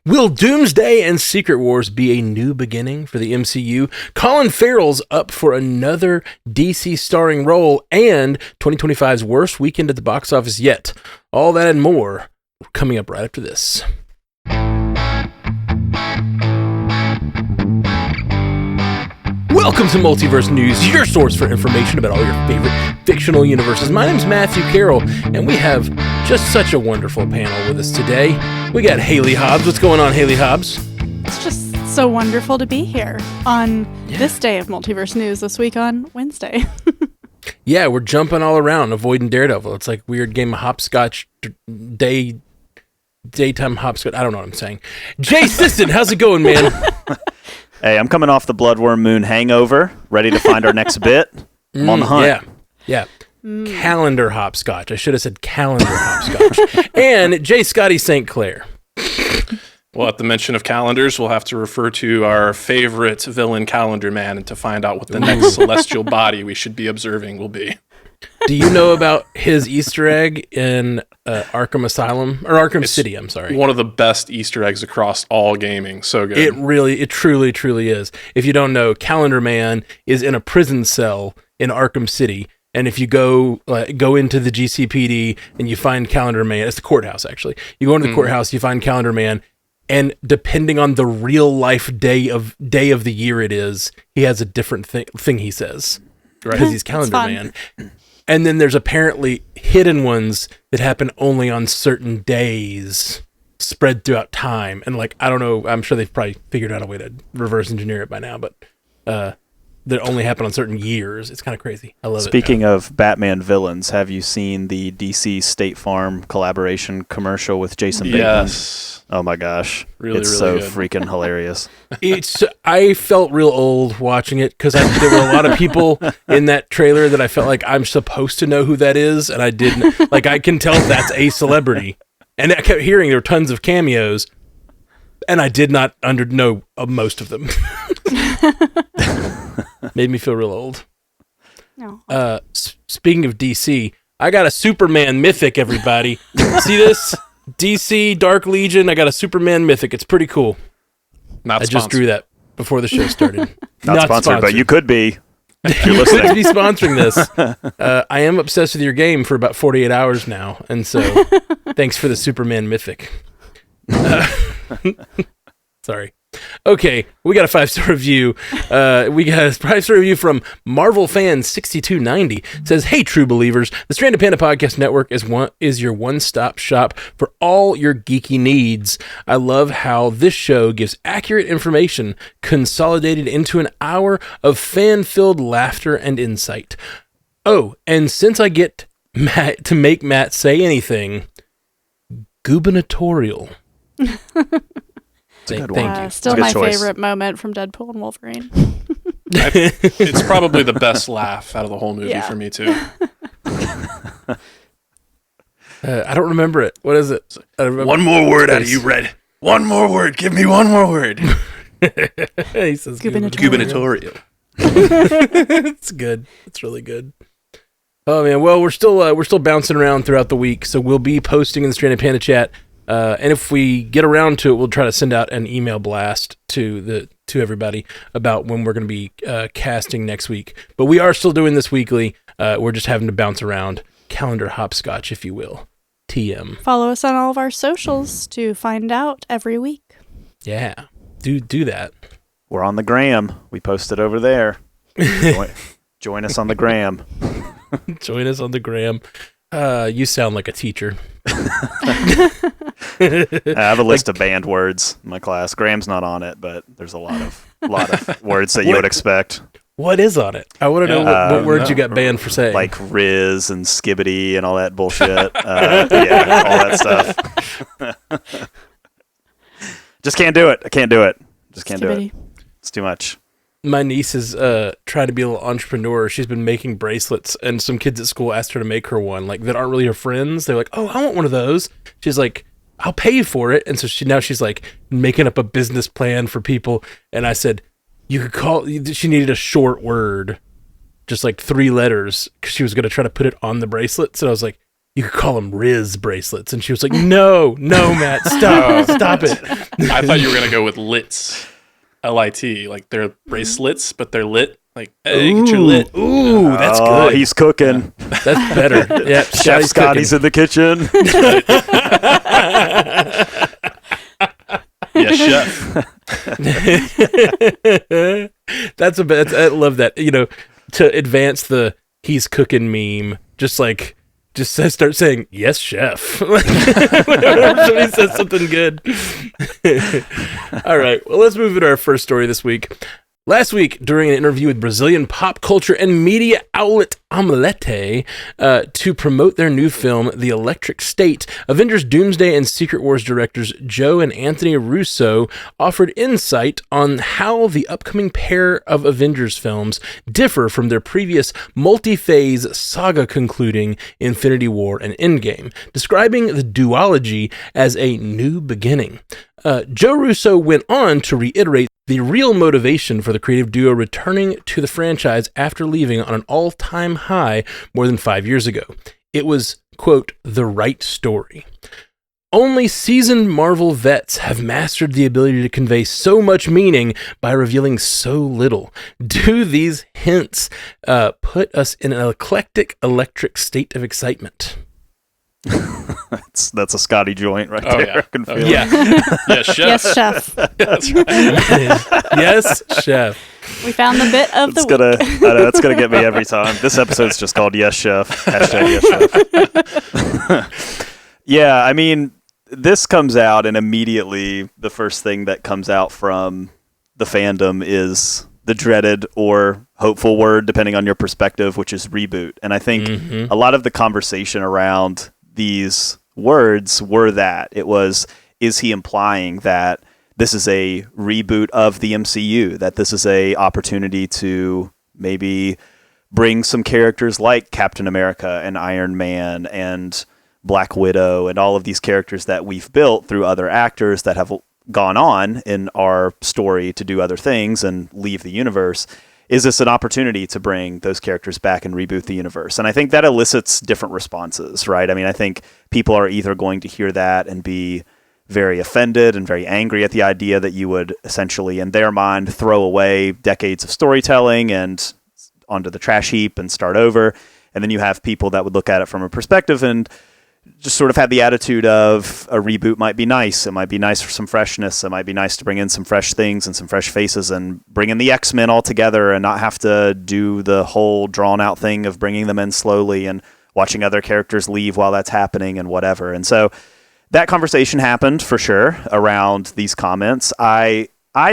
Will Doomsday and Secret Wars be a new beginning for the MCU? Colin Farrell's up for another DC starring role, and 2025's worst weekend at the box office yet. All that and more coming up right after this. Welcome to Multiverse News, your source for information about all your favorite fictional universes. My name's Matthew Carroll, and we have just such a wonderful panel with us today. We got Haley Hobbs. What's going on, Haley Hobbs? It's just so wonderful to be here on this day of Multiverse News this week on Wednesday. Yeah, we're jumping all around, avoiding Daredevil. It's like weird game of hopscotch, daytime hopscotch. I don't know what I'm saying. Jay Sisson, how's it going, man? Hey, I'm coming off the Bloodworm Moon hangover, ready to find our next bit. I'm on the hunt. Yeah. Calendar hopscotch. I should have said calendar hopscotch. And J. Scotty St. Clair. Well, at the mention of calendars, we'll have to refer to our favorite villain, Calendar Man, and to find out what the next celestial body we should be observing will be. Do you know about his Easter egg in Arkham Asylum? Or Arkham City, I'm sorry. One of the best Easter eggs across all gaming. So good. It truly is. If you don't know, Calendar Man is in a prison cell in Arkham City. And if you go into the GCPD and you find Calendar Man, it's the courthouse, actually. You go into the courthouse, you find Calendar Man, and depending on the real life day of the year it is, he has a different thing he says. Right? Because he's Calendar Man. And then there's apparently hidden ones that happen only on certain days, spread throughout time. And I don't know, I'm sure they've probably figured out a way to reverse engineer it by now, but that only happen on certain years. It's kind of crazy. I love it. Speaking of Batman villains, have you seen the DC State Farm collaboration commercial with Jason Ritter? Yes. Oh my gosh. Really so good. Freaking hilarious. I felt real old watching it because there were a lot of people in that trailer that I felt like I'm supposed to know who that is, and I didn't. I can tell that's a celebrity. And I kept hearing there were tons of cameos, and I did not know most of them. Made me feel real old. No. Speaking of DC, I got a Superman mythic, everybody. See this? DC Dark Legion, I got a Superman mythic. It's pretty cool. Not sponsored. I just drew that before the show started. Not sponsored, but you could be if you're listening. Could be sponsoring this. I am obsessed with your game for about 48 hours now, and so thanks for the Superman mythic. Sorry. Okay, we got a 5-star review. We got a 5-star review from Marvel Fan 6290. It says, "Hey, true believers, the Stranded Panda Podcast Network is your one-stop shop for all your geeky needs. I love how this show gives accurate information consolidated into an hour of fan-filled laughter and insight. Oh, and since I get Matt to make Matt say anything, gubernatorial." Thank you. Still my favorite moment from Deadpool and Wolverine. It's probably the best laugh out of the whole movie for me, too. I don't remember it. What is it? One more word out of you, Red. One more word. Give me one more word. He says gubernatorial. It's good. It's really good. Oh man. Well, we're still bouncing around throughout the week, so we'll be posting in the Stranded Panda chat. And if we get around to it, we'll try to send out an email blast to everybody about when we're going to be casting next week. But we are still doing this weekly. We're just having to bounce around. Calendar hopscotch, if you will. TM. Follow us on all of our socials to find out every week. Yeah, do that. We're on the gram. We posted over there. Join us on the gram. Join us on the gram. You sound like a teacher. I have a list of banned words in my class. Graham's not on it, but there's a lot of words that you would expect. What is on it? I want to know what words you got banned for saying. Like Riz and Skibbity and all that bullshit. Yeah, all that stuff. Just can't do it. I can't do it. Just can't do it. It's too much. My niece is trying to be a little entrepreneur. She's been making bracelets, and some kids at school asked her to make her one, that aren't really her friends. They're like, "Oh, I want one of those." She's like, "I'll pay you for it." And so she's making up a business plan for people. And I said, you could call. She needed a short word, just 3 letters, because she was going to try to put it on the bracelets. And I was like, you could call them Riz bracelets. And she was like, no, Matt, stop it. I thought you were gonna go with lits, L-I-T, like they're bracelets, but they're lit. Like, hey, get your lit. Ooh, that's Oh, good. he's cooking. That's better. Yeah, Chef Scotty's in the kitchen. Yes, chef. That's I love that. To advance the he's cooking meme, just start saying yes, chef. Whenever somebody says something good. All right, well, let's move into our first story this week. Last week, during an interview with Brazilian pop culture and media outlet Omelete, to promote their new film, The Electric State, Avengers Doomsday and Secret Wars directors Joe and Anthony Russo offered insight on how the upcoming pair of Avengers films differ from their previous multi-phase saga concluding Infinity War and Endgame, describing the duology as a new beginning. Joe Russo went on to reiterate the real motivation for the creative duo returning to the franchise after leaving on an all-time high more than 5 years ago. It was, quote, the right story. Only seasoned Marvel vets have mastered the ability to convey so much meaning by revealing so little. Do these hints put us in an eclectic, electric state of excitement? That's a Scotty joint right there. Yeah. I can feel it. Yeah. Yes, chef. Yes, chef. That's right. Yes, chef. We found the bit of the week. I know, it's gonna get me every time. This episode's just called Yes Chef. Hashtag Yes Chef. Yeah, I mean, this comes out and immediately the first thing that comes out from the fandom is the dreaded or hopeful word, depending on your perspective, which is reboot. And I think a lot of the conversation around these words were that. It was, is he implying that this is a reboot of the MCU, that this is a opportunity to maybe bring some characters like Captain America and Iron Man and Black Widow and all of these characters that we've built through other actors that have gone on in our story to do other things and leave the universe. Is this an opportunity to bring those characters back and reboot the universe? And I think that elicits different responses, right? I mean, I think people are either going to hear that and be very offended and very angry at the idea that you would essentially, in their mind, throw away decades of storytelling and onto the trash heap and start over. And then you have people that would look at it from a perspective and just sort of have the attitude of a reboot might be nice. It might be nice for some freshness. It might be nice to bring in some fresh things and some fresh faces and bring in the X-Men all together and not have to do the whole drawn out thing of bringing them in slowly and watching other characters leave while that's happening and whatever. And so that conversation happened for sure around these comments. I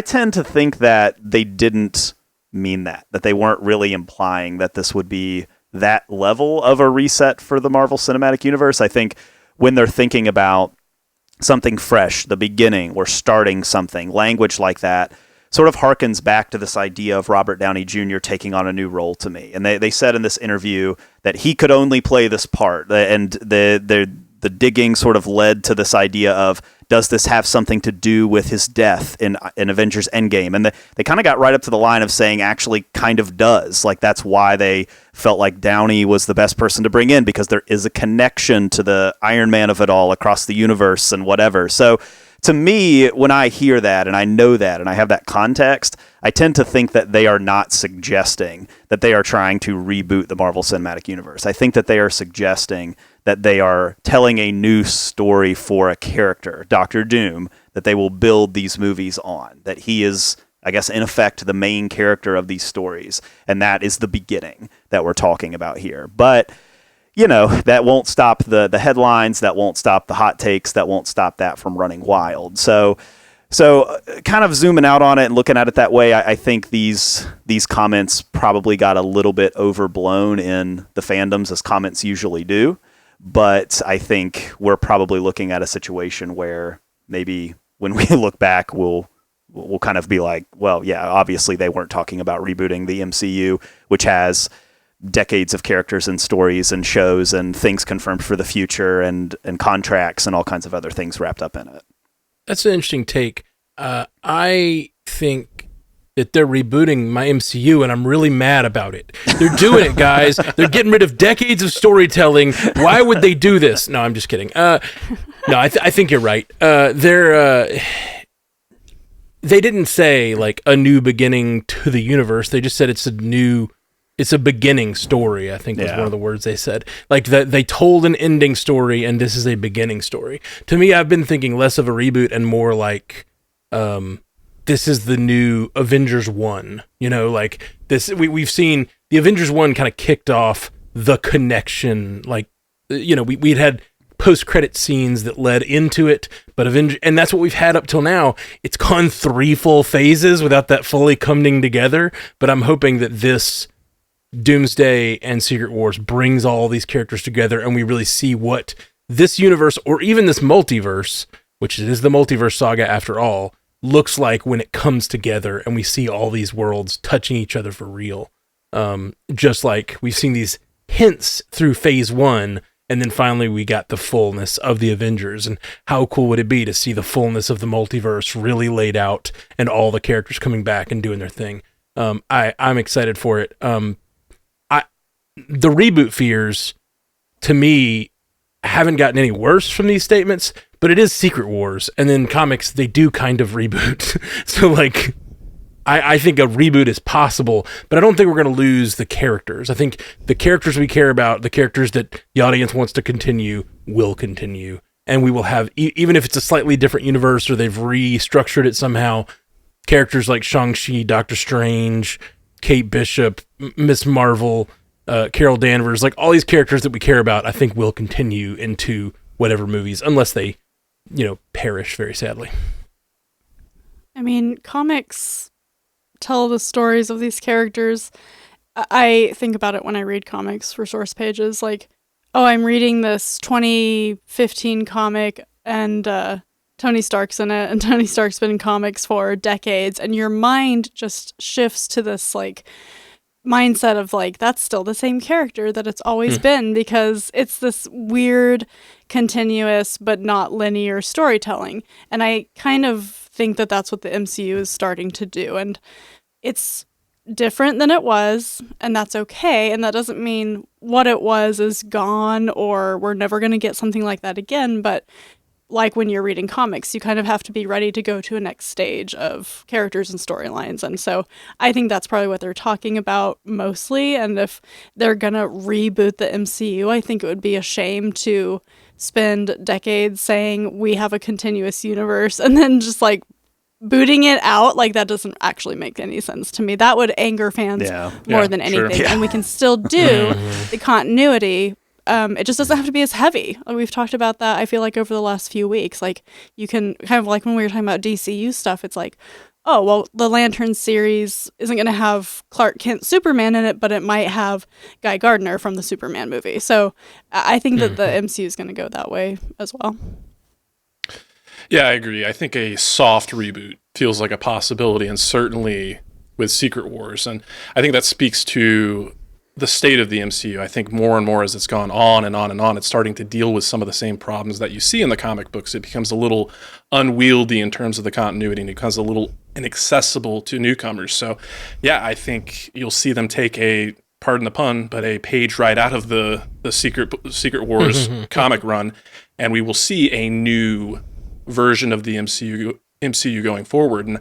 tend to think that they didn't mean that they weren't really implying that this would be that level of a reset for the Marvel Cinematic Universe. I think when they're thinking about something fresh, the beginning, or starting something, language like that sort of harkens back to this idea of Robert Downey Jr. taking on a new role to me. And they said in this interview that he could only play this part, and the digging sort of led to this idea of, does this have something to do with his death in Avengers Endgame? And they kind of got right up to the line of saying actually kind of does. Like, that's why they felt like Downey was the best person to bring in, because there is a connection to the Iron Man of it all across the universe and whatever. So to me, when I hear that and I know that and I have that context, I tend to think that they are not suggesting that they are trying to reboot the Marvel Cinematic Universe. I think that they are suggesting that they are telling a new story for a character, Doctor Doom, that they will build these movies on, that he is, I guess, in effect, the main character of these stories. And that is the beginning that we're talking about here. But, you know, that won't stop the headlines, that won't stop the hot takes, that won't stop that from running wild. So kind of zooming out on it and looking at it that way, I think these comments probably got a little bit overblown in the fandoms, as comments usually do. But I think we're probably looking at a situation where maybe when we look back, we'll kind of be like, well, yeah, obviously they weren't talking about rebooting the MCU, which has decades of characters and stories and shows and things confirmed for the future and contracts and all kinds of other things wrapped up in it. That's an interesting take. I think that they're rebooting my MCU, and I'm really mad about it. They're doing it, guys. They're getting rid of decades of storytelling. Why would they do this? No, I'm just kidding. No, I think you're right. They didn't say like a new beginning to the universe. They just said it's a beginning story, I think was one of the words they said. Like that they told an ending story and this is a beginning story. To me, I've been thinking less of a reboot and more like this is the new Avengers 1. You know, like this we've seen the Avengers 1 kind of kicked off the connection. Like, you know, we'd had post-credit scenes that led into it, but and that's what we've had up till now. It's gone 3 full phases without that fully coming together, but I'm hoping that this Doomsday and Secret Wars brings all these characters together and we really see what this universe, or even this multiverse, which is the multiverse saga after all, looks like when it comes together and we see all these worlds touching each other for real. Just like we've seen these hints through phase 1, and then finally we got the fullness of the Avengers. And how cool would it be to see the fullness of the multiverse really laid out and all the characters coming back and doing their thing? I'm excited for it. The reboot fears, to me, haven't gotten any worse from these statements, but it is Secret Wars, and then comics, they do kind of reboot. So, like, I think a reboot is possible, but I don't think we're going to lose the characters. I think the characters we care about, the characters that the audience wants to continue, will continue. And we will have, even if it's a slightly different universe or they've restructured it somehow, characters like Shang-Chi, Doctor Strange, Kate Bishop, Miss Marvel, Carol Danvers, like all these characters that we care about, I think will continue into whatever movies, unless they, you know, perish very sadly. I mean, comics tell the stories of these characters. I think about it when I read comics for source pages, like, oh, I'm reading this 2015 comic and Tony Stark's in it, and Tony Stark's been in comics for decades, and your mind just shifts to this, like, mindset of like, that's still the same character that it's always been, because it's this weird, continuous, but not linear storytelling. And I kind of think that that's what the MCU is starting to do. And it's different than it was, and that's okay. And that doesn't mean what it was is gone or we're never going to get something like that again. But like when you're reading comics, you kind of have to be ready to go to a next stage of characters and storylines. And so I think that's probably what they're talking about mostly. And if they're going to reboot the MCU, I think it would be a shame to spend decades saying we have a continuous universe and then just like booting it out. Like, that doesn't actually make any sense to me. That would anger fans more than anything. Sure. Yeah. And we can still do the continuity. It just doesn't have to be as heavy. We've talked about that, I feel like, over the last few weeks. Like, you can kind of, like when we were talking about DCU stuff, it's like, oh, well, the Lantern series isn't going to have Clark Kent Superman in it, but it might have Guy Gardner from the Superman movie. So I think that the MCU is going to go that way as well. Yeah, I agree. I think a soft reboot feels like a possibility, and certainly with Secret Wars. And I think that speaks to the state of the MCU. I think more and more as it's gone on and on and on, it's starting to deal with some of the same problems that you see in the comic books. It becomes a little unwieldy in terms of the continuity, and it becomes a little inaccessible to newcomers. So yeah, I think you'll see them take a, pardon the pun, but a page right out of the Secret Wars comic run, and we will see a new version of the MCU going forward. And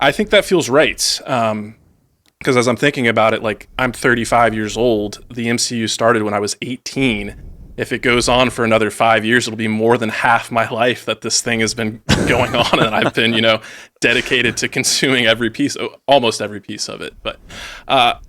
I think that feels right. Because as I'm thinking about it, like, I'm 35 years old. The MCU started when I was 18. If it goes on for another 5 years, it'll be more than half my life that this thing has been going on, and I've been, dedicated to consuming almost every piece of it. But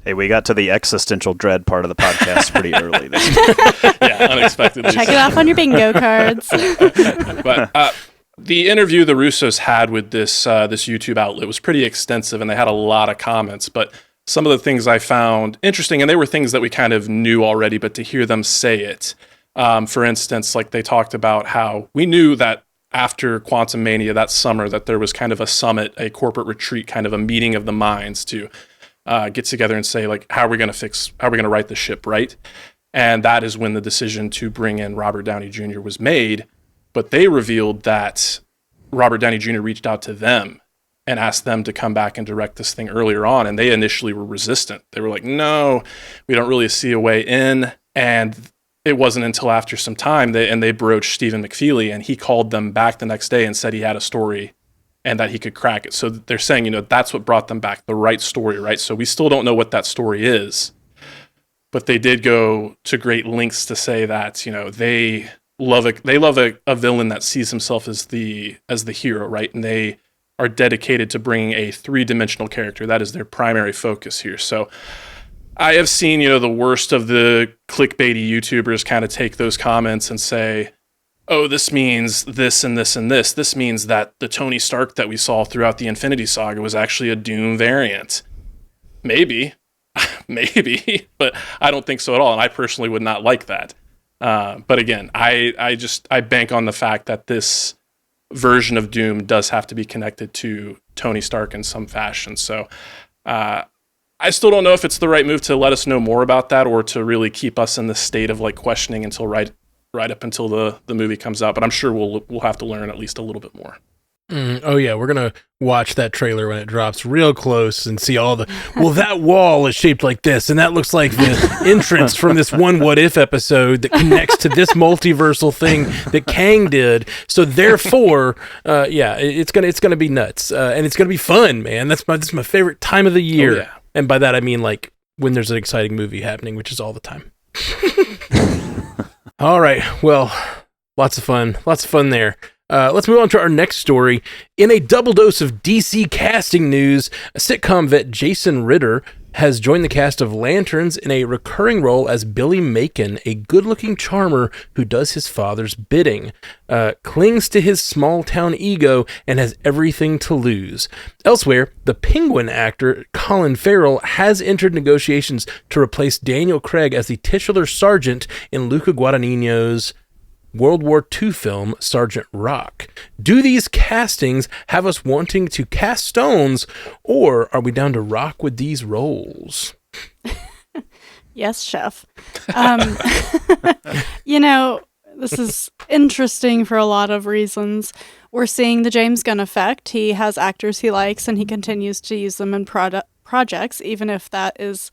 hey, we got to the existential dread part of the podcast pretty early this year. Yeah, unexpectedly. Check it off on your bingo cards. But the interview the Russos had with this YouTube outlet was pretty extensive, and they had a lot of comments. But some of the things I found interesting, and they were things that we kind of knew already, but to hear them say it, for instance, like they talked about how we knew that after Quantum Mania that summer that there was kind of a summit, a corporate retreat, kind of a meeting of the minds to get together and say, like, how are we going to right the ship, right? And that is when the decision to bring in Robert Downey Jr. was made. But they revealed that Robert Downey Jr. reached out to them and asked them to come back and direct this thing earlier on. And they initially were resistant. They were like, no, we don't really see a way in. And it wasn't until after some time they broached Stephen McFeely, and he called them back the next day and said he had a story and that he could crack it. So they're saying, you know, that's what brought them back, the right story, right? So we still don't know what that story is, but they did go to great lengths to say that, you know, they love a villain that sees himself as the hero, right? And they are dedicated to bringing a 3-dimensional character. That is their primary focus here. So I have seen, you know, the worst of the clickbaity YouTubers kind of take those comments and say, oh, this means this and this and this. This means that the Tony Stark that we saw throughout the Infinity Saga was actually a Doom variant. Maybe, but I don't think so at all. And I personally would not like that. But again, I bank on the fact that this version of Doom does have to be connected to Tony Stark in some fashion. So I still don't know if it's the right move to let us know more about that or to really keep us in the state of like questioning until right up until the movie comes out. But I'm sure we'll have to learn at least a little bit more. Oh yeah, we're gonna watch that trailer when it drops real close and see all that wall is shaped like this, and that looks like the entrance from this one What If episode that connects to this multiversal thing that Kang did. So therefore, it's gonna be nuts, and it's gonna be fun, man. This is my favorite time of the year, yeah. And by that I mean like when there's an exciting movie happening, which is all the time. All right, well, lots of fun there. Let's move on to our next story. In a double dose of DC casting news, sitcom vet Jason Ritter has joined the cast of Lanterns in a recurring role as Billy Macon, a good-looking charmer who does his father's bidding, clings to his small-town ego, and has everything to lose. Elsewhere, the Penguin actor Colin Farrell has entered negotiations to replace Daniel Craig as the titular sergeant in Luca Guadagnino's World War II film Sergeant Rock. Do these castings have us wanting to cast stones, or are we down to rock with these roles? Yes, chef. You know, this is interesting for a lot of reasons. We're seeing the James Gunn effect. He has actors he likes, and he continues to use them in projects, even if that is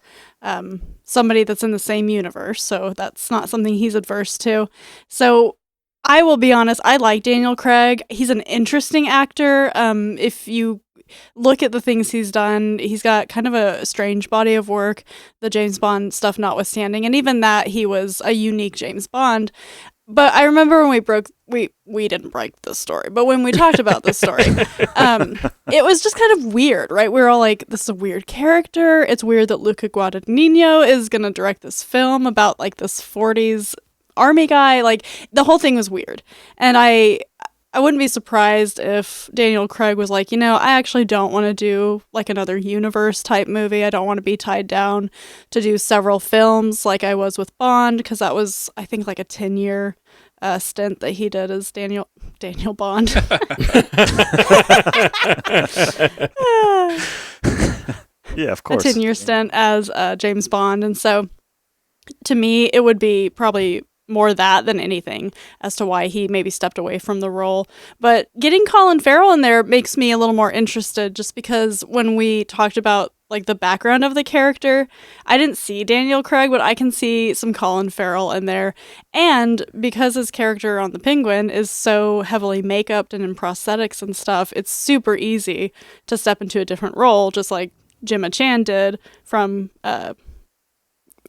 somebody that's in the same universe. So that's not something he's adverse to. So I will be honest, I like Daniel Craig. He's an interesting actor. If you look at the things he's done, he's got kind of a strange body of work, the James Bond stuff notwithstanding. And even that, he was a unique James Bond. But I remember when we didn't break this story, but when we talked about this story, it was just kind of weird, right? We were all like, this is a weird character. It's weird that Luca Guadagnino is going to direct this film about like this 40s army guy. Like the whole thing was weird. And I wouldn't be surprised if Daniel Craig was like, you know, I actually don't want to do like another universe type movie. I don't want to be tied down to do several films like I was with Bond, because that was, I think, like a 10-year stint that he did as Daniel Bond. Yeah, of course. A 10-year stint as James Bond. And so to me, it would be probably more that than anything as to why he maybe stepped away from the role. But getting Colin Farrell in there makes me a little more interested, just because when we talked about like the background of the character, I didn't see Daniel Craig, but I can see some Colin Farrell in there. And because his character on the Penguin is so heavily make-upped and in prosthetics and stuff, it's super easy to step into a different role, just like Gemma Chan did from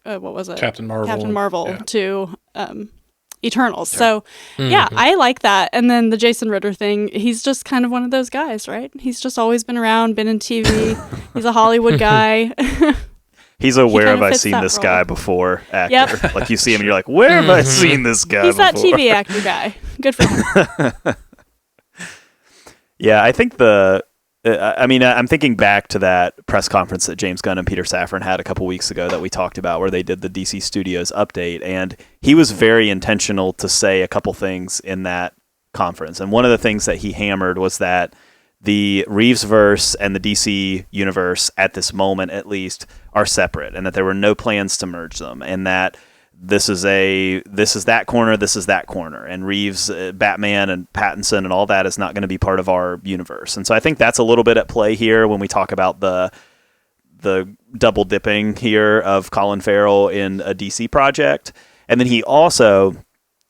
what was it? Captain Marvel yeah. To Eternals. So yeah, I like that. And then the Jason Ritter thing, he's just kind of one of those guys, right? He's just always been around, been in TV. He's a Hollywood guy. He's aware of I've seen this guy before actor. Yep. Like you see him and you're like, where have I seen this guy He's before? that TV actor guy. Good for him. Yeah, I think I'm thinking back to that press conference that James Gunn and Peter Safran had a couple weeks ago that we talked about, where they did the DC Studios update, and he was very intentional to say a couple things in that conference. And one of the things that he hammered was that the Reevesverse and the DC universe, at this moment at least, are separate, and that there were no plans to merge them, and that this is that corner, this is that corner, and Reeves, Batman, and Pattinson, and all that is not going to be part of our universe. And so I think that's a little bit at play here when we talk about the double dipping here of Colin Farrell in a DC project. And then he also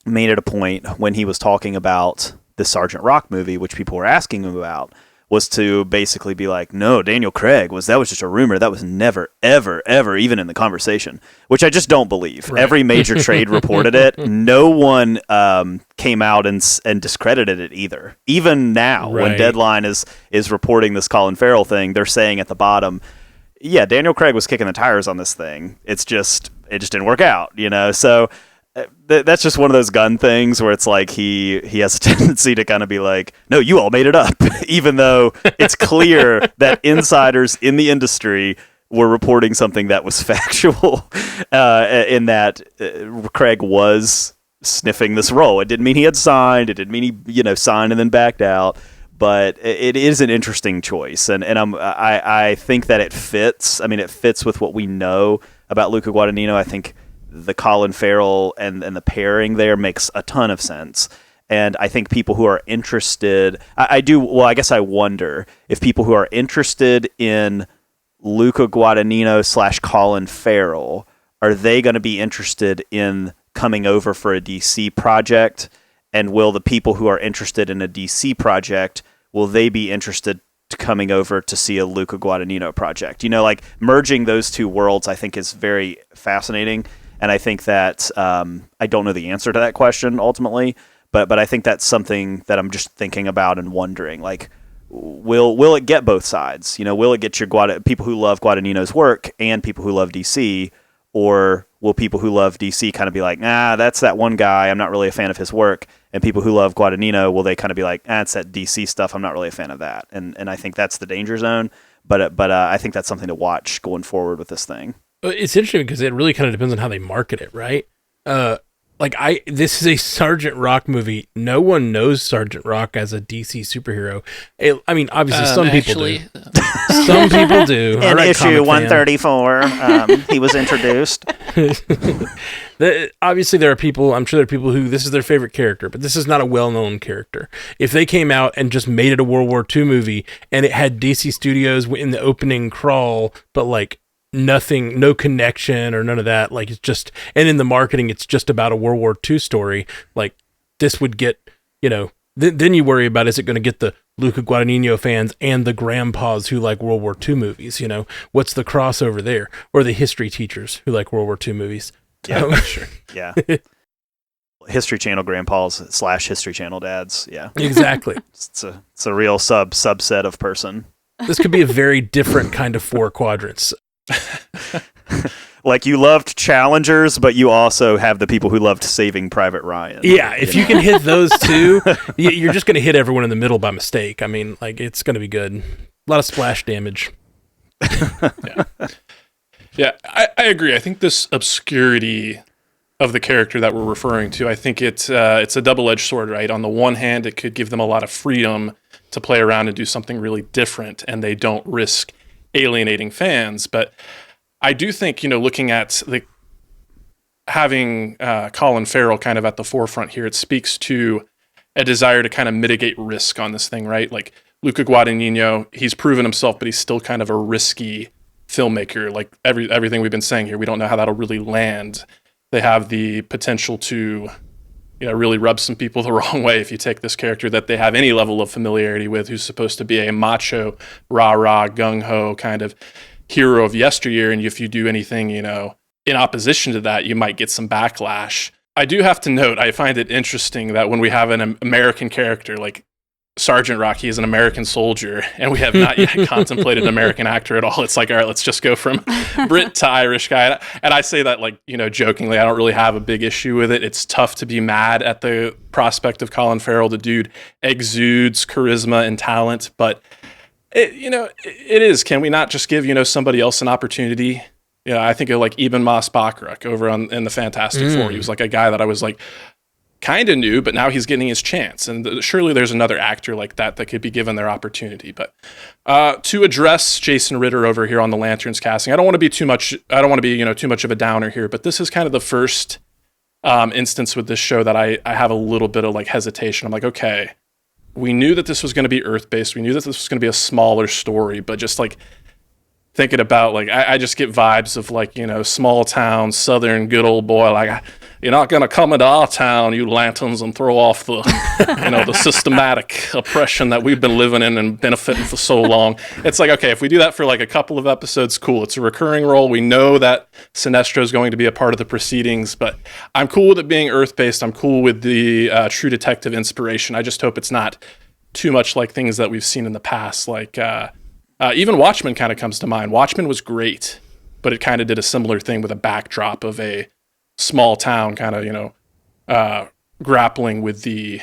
made it a point when he was talking about the Sergeant Rock movie, which people were asking him about, was to basically be like, no, Daniel Craig that was just a rumor. That was never, ever, ever even in the conversation, which I just don't believe. Right. Every major trade reported it. No one came out and discredited it either. Even now, when Deadline is reporting this Colin Farrell thing, they're saying at the bottom, yeah, Daniel Craig was kicking the tires on this thing. It just didn't work out, So that's just one of those gun things where it's like he has a tendency to kind of be like, no, you all made it up, even though it's clear that insiders in the industry were reporting something that was factual, in that Craig was sniffing this role. It didn't mean he had signed. It didn't mean he signed and then backed out. But it is an interesting choice, and I think that it fits. I mean, it fits with what we know about Luca Guadagnino. I think the Colin Farrell and the pairing there makes a ton of sense. And I think people who are interested, I guess I wonder if people who are interested in Luca Guadagnino / Colin Farrell, are they going to be interested in coming over for a DC project? And will the people who are interested in a DC project, will they be interested to coming over to see a Luca Guadagnino project? Like merging those two worlds, I think is very fascinating. And I think that I don't know the answer to that question ultimately, but I think that's something that I'm just thinking about and wondering, like, will it get both sides? Will it get your people who love Guadagnino's work and people who love DC, or will people who love DC kind of be like, that's that one guy, I'm not really a fan of his work, and people who love Guadagnino, will they kind of be like, it's that DC stuff, I'm not really a fan of that, and I think that's the danger zone, but I think that's something to watch going forward with this thing. It's interesting because it really kind of depends on how they market it, right? This is a Sergeant Rock movie. No one knows Sergeant Rock as a DC superhero. Obviously, some people do. Some people do. In issue 134, he was introduced. Obviously, there are people, I'm sure there are people who this is their favorite character, but this is not a well-known character. If they came out and just made it a World War II movie and it had DC Studios in the opening crawl, but like nothing, no connection or none of that, like it's just, and in the marketing it's just about a World War II story, like this would get, then you worry about, is it going to get the Luca Guadagnino fans and the grandpas who like World War II movies? What's the crossover there? Or the history teachers who like World War II movies? Yeah, sure. Yeah. History Channel grandpas / History Channel dads. Yeah, exactly. It's a real subset of person. This could be a very different kind of 4 quadrants. Like you loved Challengers, but you also have the people who loved Saving Private Ryan. Yeah, if you can hit those two, you're just going to hit everyone in the middle by mistake. I mean, like, it's going to be good. A lot of splash damage. Yeah, I agree. I think this obscurity of the character that we're referring to, I think it's a double-edged sword, right? On the one hand, it could give them a lot of freedom to play around and do something really different, and they don't risk alienating fans. But I do think, looking at having Colin Farrell kind of at the forefront here, it speaks to a desire to kind of mitigate risk on this thing, right? Like Luca Guadagnino, he's proven himself, but he's still kind of a risky filmmaker. Like everything we've been saying here, we don't know how that'll really land. They have the potential to, really rub some people the wrong way if you take this character that they have any level of familiarity with, who's supposed to be a macho, rah-rah, gung-ho kind of hero of yesteryear, and if you do anything, in opposition to that, you might get some backlash. I do have to note, I find it interesting that when we have an American character like Sergeant Rock, he is an American soldier, and we have not yet contemplated an American actor at all. It's like, all right, let's just go from Brit to Irish guy. And I say that jokingly. I don't really have a big issue with it. It's tough to be mad at the prospect of Colin Farrell. The dude exudes charisma and talent, but it is. Can we not just give somebody else an opportunity? I think of like Eben Moss Bachrach over in the Fantastic Four. He was like a guy that I was like, kind of knew, but now he's getting his chance. And surely there's another actor like that could be given their opportunity. But to address Jason Ritter over here on the Lanterns casting, I don't want to be too much of a downer here, but this is kind of the first instance with this show that I have a little bit of like hesitation. I'm like, okay, we knew that this was going to be Earth-based. We knew that this was going to be a smaller story, but just like thinking about like, I just get vibes of like, small town, Southern good old boy. Like, you're not going to come into our town, you lanterns, and throw off the, the systematic oppression that we've been living in and benefiting for so long. It's like, okay, if we do that for like a couple of episodes, cool. It's a recurring role. We know that Sinestro is going to be a part of the proceedings, but I'm cool with it being Earth-based. I'm cool with the True Detective inspiration. I just hope it's not too much like things that we've seen in the past. Like, even Watchmen kind of comes to mind. Watchmen was great, but it kind of did a similar thing with a backdrop of a small town kind of, grappling with the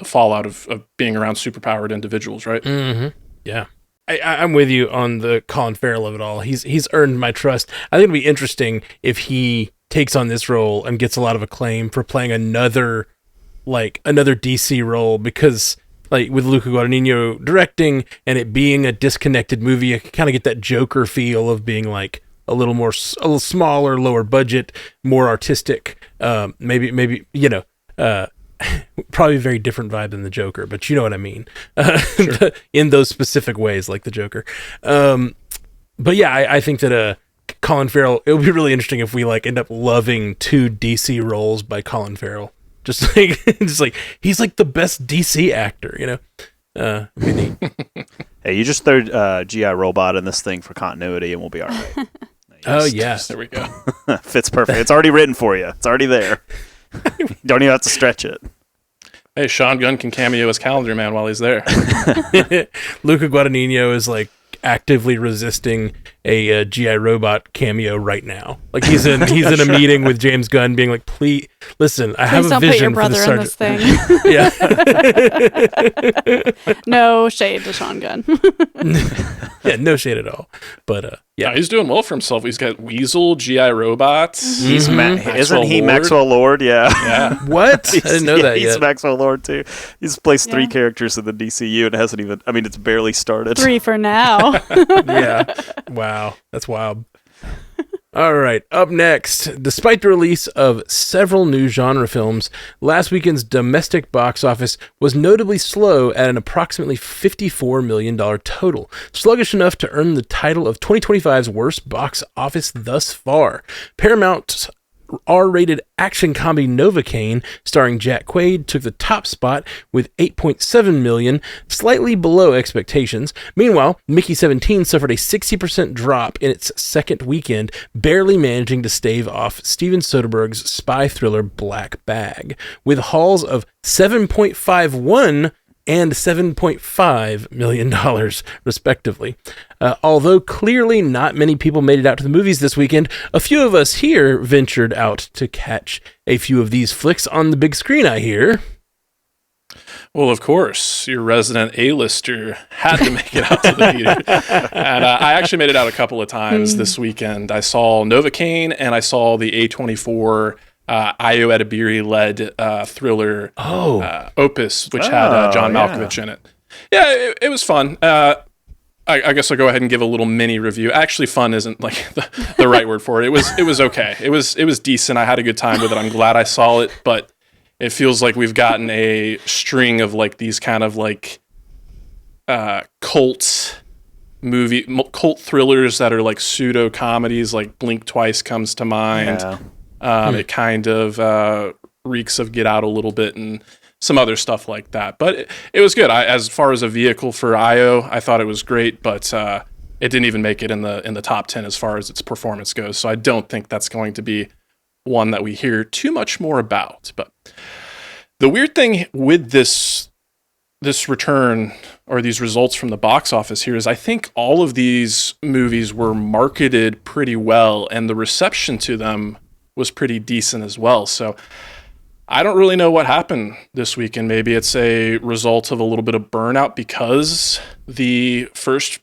fallout of being around superpowered individuals, right? Mm-hmm. Yeah. I'm with you on the Colin Farrell of it all. He's earned my trust. I think it'd be interesting if he takes on this role and gets a lot of acclaim for playing another DC role, because like with Luca Guadagnino directing and it being a disconnected movie, I can kind of get that Joker feel of being like a little smaller, lower budget, more artistic. Maybe probably a very different vibe than the Joker, but you know what I mean. Sure. In those specific ways, like the Joker. But yeah, I think that Colin Farrell, it would be really interesting if we like end up loving 2 DC roles by Colin Farrell. Just like he's like the best DC actor, Hey, you just throw GI Robot in this thing for continuity, and we'll be all right. Oh yes, there we go. Fits perfect. It's already written for you. It's already there. You don't even have to stretch it. Hey, Sean Gunn can cameo as Calendar Man while he's there. Luca Guadagnino is like actively resisting a GI Robot cameo right now. Like he's in a meeting with James Gunn, being like, "Please listen, I have a vision for the sergeant." Yeah. No shade to Sean Gunn. Yeah, no shade at all. But yeah, he's doing well for himself. He's got Weasel, GI Robots. Mm-hmm. Isn't he Maxwell Lord? Yeah. What? I didn't know that yet. He's Maxwell Lord too. He's placed 3 characters in the DCU and hasn't even. I mean, it's barely started. 3 for now. Yeah. Wow. That's wild. All right. Up next, despite the release of several new genre films, last weekend's domestic box office was notably slow at an approximately $54 million total, sluggish enough to earn the title of 2025's worst box office thus far. Paramount's R-rated action comedy Novocaine, starring Jack Quaid, took the top spot with $8.7 million, slightly below expectations. Meanwhile, Mickey 17 suffered a 60% drop in its second weekend, barely managing to stave off Steven Soderbergh's spy thriller Black Bag, with hauls of $7.51 and $7.5 million, respectively. Although clearly not many people made it out to the movies this weekend, a few of us here ventured out to catch a few of these flicks on the big screen, I hear. Well, of course, your resident A-lister had to make it out to the theater. And I actually made it out a couple of times this weekend. I saw Novocaine and I saw the A24 Ayo Edebiri-led thriller Opus, which had John Malkovich in it. Yeah, it was fun. I guess I'll go ahead and give a little mini review. Actually, fun isn't like the right word for it. It was okay. It was decent. I had a good time with it. I'm glad I saw it, but it feels like we've gotten a string of like these kind of like cult thrillers that are like pseudo comedies. Like Blink Twice comes to mind. Yeah. It kind of reeks of Get Out a little bit and some other stuff like that. But it was good. As far as a vehicle for Io, I thought it was great, but it didn't even make it in the top 10 as far as its performance goes. So I don't think that's going to be one that we hear too much more about. But the weird thing with this return or these results from the box office here is I think all of these movies were marketed pretty well and the reception to them was pretty decent as well. So I don't really know what happened this weekend. Maybe it's a result of a little bit of burnout because the first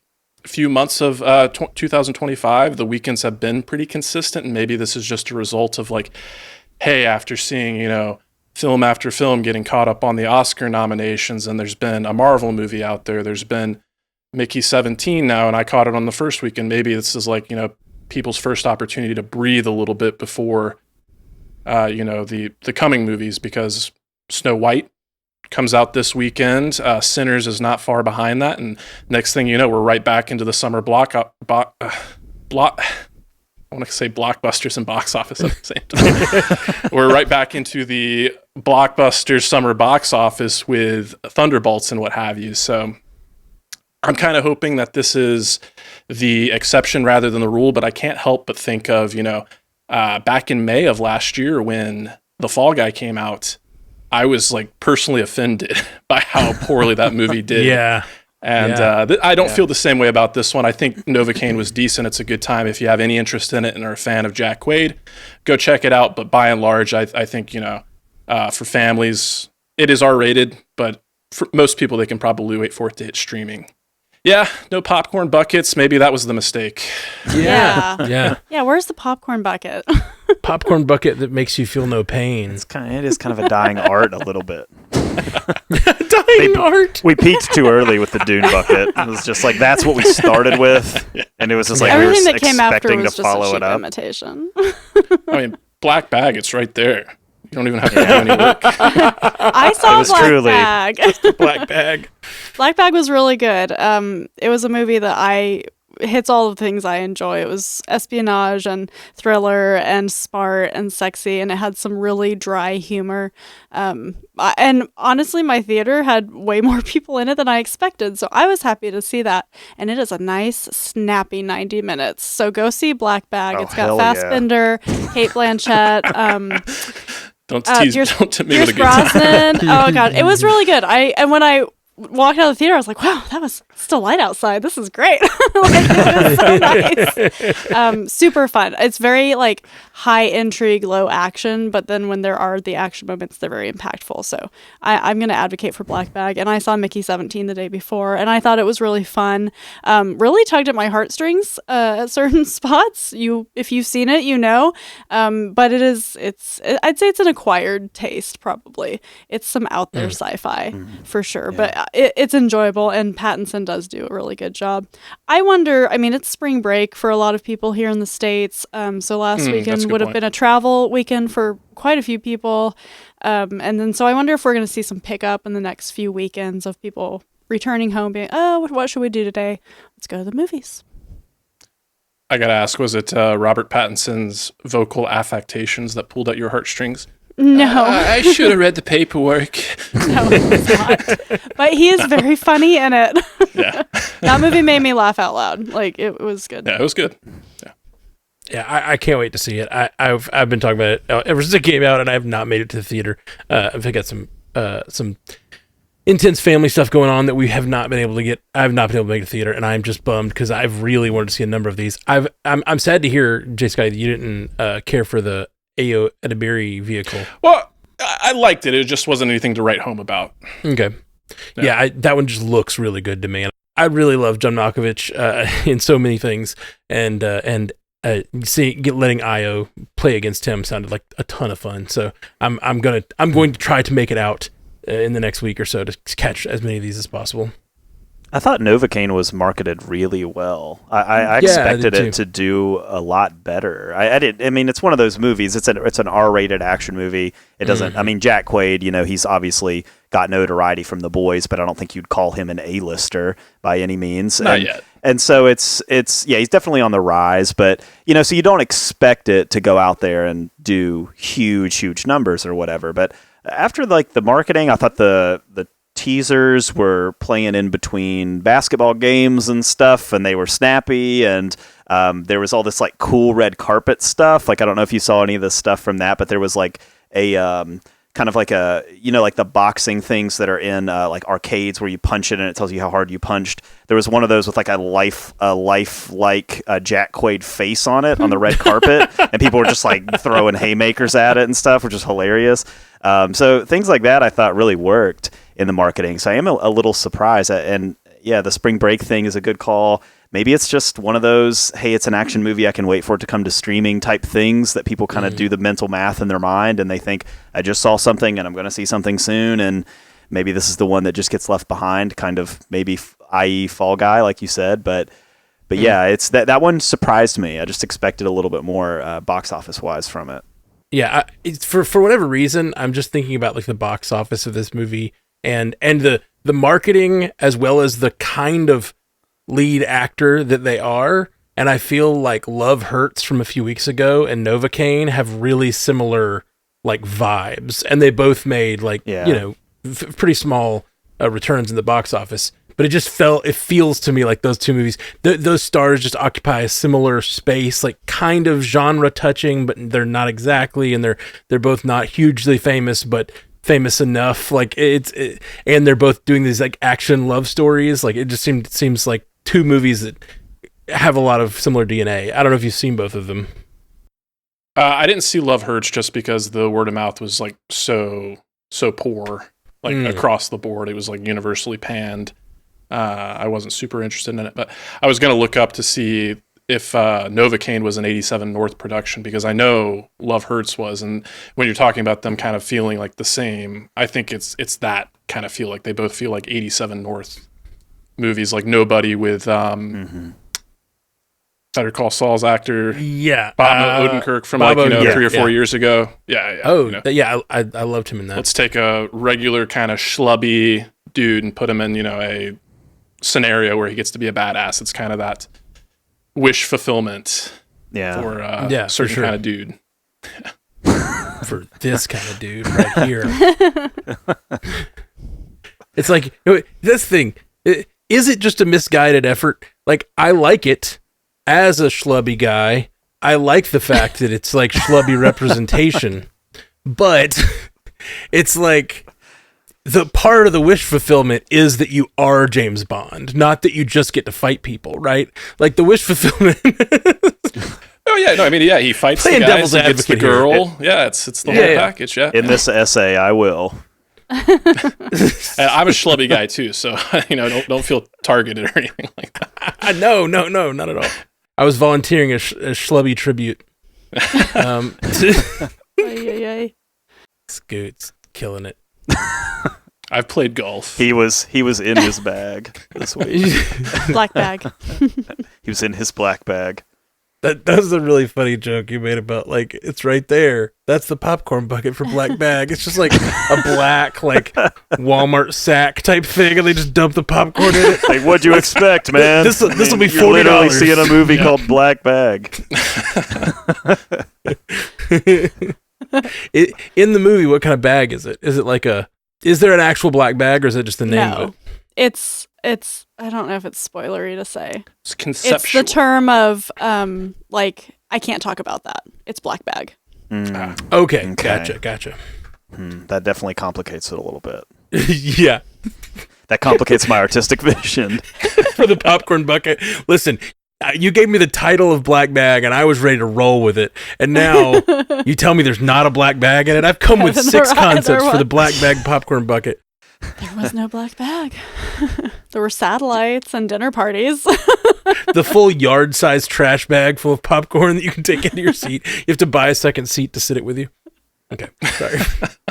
few months of 2025, the weekends have been pretty consistent. And maybe this is just a result of like, hey, after seeing, film after film getting caught up on the Oscar nominations, and there's been a Marvel movie out there. There's been Mickey 17 now, and I caught it on the first week, and maybe this is like, people's first opportunity to breathe a little bit before, the coming movies, because Snow White comes out this weekend. Sinners is not far behind that, and next thing you know, we're right back into the summer I want to say blockbusters and box office at the same time. We're right back into the blockbuster summer box office with Thunderbolts and what have you. So I'm kind of hoping that this is the exception rather than the rule, but I can't help but think of, back in May of last year when The Fall Guy came out, I was like personally offended by how poorly that movie did. Yeah. And I don't feel the same way about this one. I think Novocaine was decent. It's a good time. If you have any interest in it and are a fan of Jack Quaid, go check it out. But by and large, I think, for families, it is R-rated, but for most people, they can probably wait for it to hit streaming. Yeah, no popcorn buckets. Maybe that was the mistake. Yeah. Yeah, where's the popcorn bucket? Popcorn bucket that makes you feel no pain. It is kind of a dying art a little bit. Dying art. We peaked too early with the Dune bucket. It was just like, that's what we started with, and it was just like Everything we were that came after expecting was to just a follow cheap it up. imitation. I mean, Black Bag, it's right there. You don't even have to do any work. I saw Black Bag. Black Bag. Black Bag was really good. It was a movie that hits all the things I enjoy. It was espionage and thriller and smart and sexy, and it had some really dry humor. And honestly, my theater had way more people in it than I expected, so I was happy to see that. And it is a nice, snappy 90 minutes. So go see Black Bag. It's got Fassbender, Kate Blanchett. Don't tease me with a good Brosnan. Oh god, it was really good. When I walked out of the theater, I was like, wow, that was still light outside. This is great. It was so nice. Super fun. It's very like high intrigue, low action, but then when there are the action moments, they're very impactful. So I'm going to advocate for Black Bag. And I saw Mickey 17 the day before, and I thought it was really fun. Really tugged at my heartstrings at certain spots. If you've seen it, but I'd say it's an acquired taste, probably. It's some out there sci-fi for sure, but it's enjoyable, and Pattinson does do a really good job. I wonder, it's spring break for a lot of people here in the States, so last weekend would have been a travel weekend for quite a few people, and then so I wonder if we're going to see some pickup in the next few weekends of people returning home being, oh, what should we do today? Let's go to the movies. I gotta ask, was it Robert Pattinson's vocal affectations that pulled at your heartstrings? No. I should have read the paperwork. No, it's not. But he is very funny in it. Yeah. That movie made me laugh out loud. Like, it was good. Yeah, it was good. Yeah, I can't wait to see it. I've been talking about it ever since it came out, and I have not made it to the theater. I've got some intense family stuff going on that we have not been able to get. I have not been able to make it to the theater, and I'm just bummed because I've really wanted to see a number of these. I'm sad to hear, J. Sky, that you didn't care for the Ayo Edebiri vehicle. Well, I liked it. It just wasn't anything to write home about. Okay. Yeah, that one just looks really good to me. I really love John Malkovich in so many things, and letting Ayo play against him sounded like a ton of fun. So I'm going to try to make it out in the next week or so to catch as many of these as possible. I thought Novocaine was marketed really well. I expected it to do a lot better. I did. It's one of those movies. It's an R-rated action movie. It doesn't. Jack Quaid. He's obviously got notoriety from The Boys, but I don't think you'd call him an A-lister by any means. Not yet. And so it's he's definitely on the rise. But so you don't expect it to go out there and do huge numbers or whatever. But after like the marketing, I thought the teasers were playing in between basketball games and stuff, and they were snappy, and there was all this like cool red carpet stuff. Like, I don't know if you saw any of this stuff from that, but there was like a kind of like a, like the boxing things that are in like arcades where you punch it and it tells you how hard you punched. There was one of those with like a lifelike Jack Quaid face on it on the red carpet, and people were just like throwing haymakers at it and stuff, which is hilarious. So things like that I thought really worked in the marketing. So I am a little surprised. And yeah, the spring break thing is a good call. maybe it's just one of those, hey, it's an action movie, I can wait for it to come to streaming type things that people kind of do the mental math in their mind, and they think, I just saw something and I'm going to see something soon, and maybe this is the one that just gets left behind, kind of maybe i.e. Fall Guy, like you said. But yeah, it's that one surprised me. I just expected a little bit more box office wise from it. Yeah, it's for whatever reason, I'm just thinking about like the box office of this movie and the marketing as well as the kind of lead actor that they are. And I feel like Love Hurts from a few weeks ago and Novocaine have really similar like vibes, and they both made like pretty small returns in the box office. But it feels to me like those two movies, those stars just occupy a similar space, like kind of genre touching, but they're not exactly, and they're both not hugely famous, but famous enough. Like and they're both doing these like action love stories. Like it just seems like two movies that have a lot of similar DNA. I don't know if you've seen both of them. I didn't see Love Hurts just because the word of mouth was like so poor, like across the board. It was like universally panned. I wasn't super interested in it, but I was going to look up to see if Novocaine was an 87 North production, because I know Love Hurts was, and when you're talking about them kind of feeling like the same, I think it's that kind of feel, like they both feel like 87 North movies, like Nobody with Better Call Saul's actor, Bob Odenkirk from 3 or 4 years ago. I loved him in that. Let's take a regular kind of schlubby dude and put him in a scenario where he gets to be a badass. It's kind of that wish fulfillment for a certain kind of dude. For this kind of dude right here. It's like, this thing, is it just a misguided effort? Like, I like it as a schlubby guy. I like the fact that it's like schlubby representation, but it's like the part of the wish fulfillment is that you are James Bond, not that you just get to fight people, right? Like the wish fulfillment. Oh yeah, no, I mean, he fights Playing the guys, devil's he gets the advocate girl. here. Yeah, it's the whole package. Yeah. In this essay, I will. And I'm a schlubby guy too, so don't feel targeted or anything like that. No, not at all. I was volunteering a schlubby tribute. Scoot's killing it. I've played golf. He was in his bag this week. Black bag. He was in his black bag. That was a really funny joke you made about, like, it's right there. That's the popcorn bucket for black bag. It's just like a black, like, Walmart sack type thing, and they just dump the popcorn in it. Like, what'd you expect, man? This will be $40. You're literally seeing a movie called Black Bag. In the movie, what kind of bag is it? Is it like is there an actual black bag, or is it just the name of it? It's I don't know if it's spoilery to say. It's conceptual. It's the term of like, I can't talk about that. It's black bag. Okay. Gotcha. That definitely complicates it a little bit. Yeah. That complicates my artistic vision. For the popcorn bucket. Listen, you gave me the title of black bag, and I was ready to roll with it. And now you tell me there's not a black bag in it. I've come with 6 concepts for the black bag popcorn bucket. There was no black bag. There were satellites and dinner parties. The full yard-sized trash bag full of popcorn that you can take into your seat. You have to buy a second seat to sit it with you. Okay, sorry.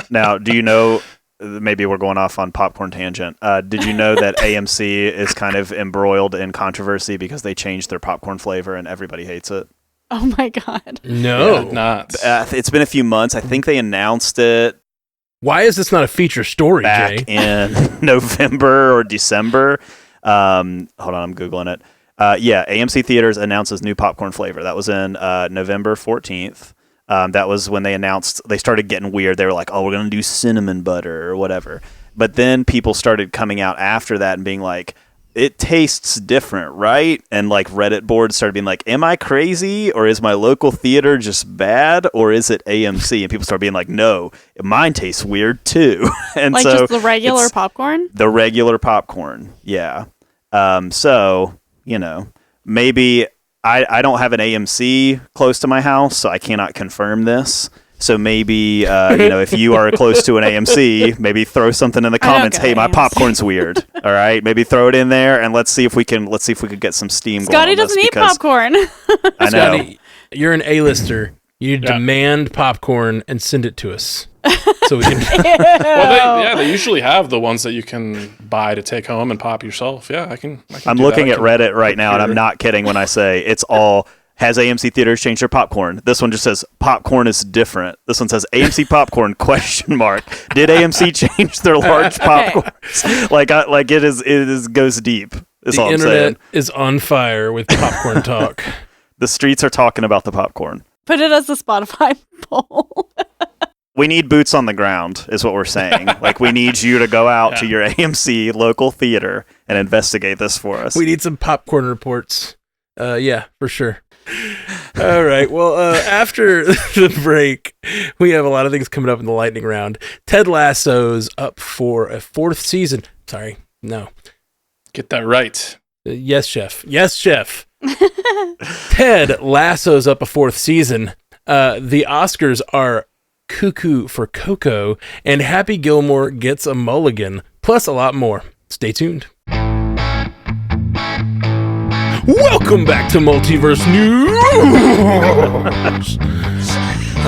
Now, do you know, maybe we're going off on popcorn tangent. Did you know that AMC is kind of embroiled in controversy because they changed their popcorn flavor and everybody hates it? Oh my God. No. Yeah, not. It's been a few months. I think they announced it Why is this not a feature story, back Jay? in November or December. Hold on, I'm Googling it. AMC Theaters announces new popcorn flavor. That was in November 14th. That was when they announced, they started getting weird. They were like, oh, we're going to do cinnamon butter or whatever. But then people started coming out after that and being like, it tastes different, right? And like Reddit boards started being like, am I crazy? Or is my local theater just bad? Or is it AMC? And people started being like, no, mine tastes weird too. And like so just the regular popcorn? The regular popcorn, yeah. So, maybe I don't have an AMC close to my house, so I cannot confirm this. So maybe if you are close to an AMC, maybe throw something in the comments. Hey, my popcorn's weird. All right, maybe throw it in there, and let's see if we can get some steam. Scotty going on doesn't eat popcorn. I know. Scotty, you're an A-lister. You demand popcorn and send it to us. So we can. Well, they usually have the ones that you can buy to take home and pop yourself. Yeah, I can I'm looking at Reddit right now, and I'm not kidding when I say it's all. Has AMC theaters changed their popcorn? This one just says popcorn is different. This one says AMC popcorn ? Did AMC change their large popcorn? Like it goes deep. Is all I'm saying. The internet is on fire with popcorn talk. The streets are talking about the popcorn. Put it as the Spotify poll. We need boots on the ground, is what we're saying. Like, we need you to go out to your AMC local theater and investigate this for us. We need some popcorn reports. Yeah, for sure. All right. Well, after the break, we have a lot of things coming up in the lightning round. Ted Lasso's up for a 4th season. Sorry, no. Get that right. Yes, chef. Yes, chef. Ted Lasso's up a 4th season. The Oscars are Cuckoo for Coco, and Happy Gilmore gets a mulligan, plus a lot more. Stay tuned. Welcome back to Multiverse News.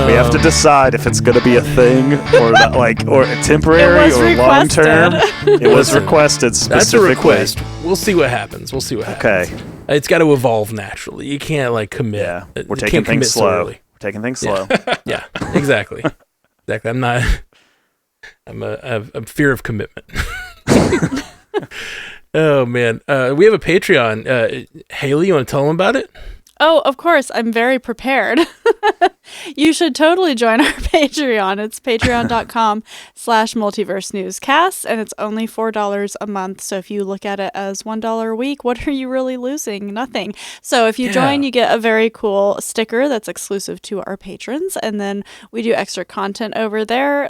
We have to decide if it's going to be a thing or not, or temporary or long term. It was requested specifically. That's a request. We'll see what happens. Okay. It's got to evolve naturally. You can't commit. Yeah, we're taking things slow. We're taking things slow. Yeah, exactly. I'm a fear of commitment. Oh man, we have a Patreon. Haley, you want to tell them about it? Oh, of course. I'm very prepared. You should totally join our Patreon. It's patreon.com/multiverse newscast, and it's only $4 a month. So if you look at it as $1 a week, what are you really losing? Nothing. So if you join, you get a very cool sticker that's exclusive to our patrons. And then we do extra content over there.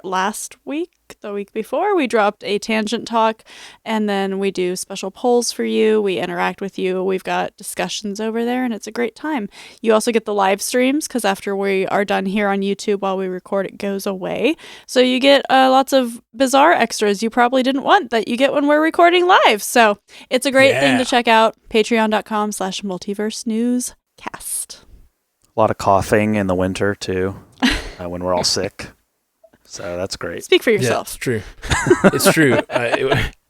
The week before, we dropped a tangent talk, and then we do special polls for you. We interact with you. We've got discussions over there, and it's a great time. You also get the live streams, because after we are done here on YouTube while we record, it goes away. So you get lots of bizarre extras you probably didn't want that you get when we're recording live. So it's a great thing to check out. Patreon.com/multiverse newscast. A lot of coughing in the winter, too, when we're all sick. So that's great. Speak for yourself. Yeah, it's true. It's true.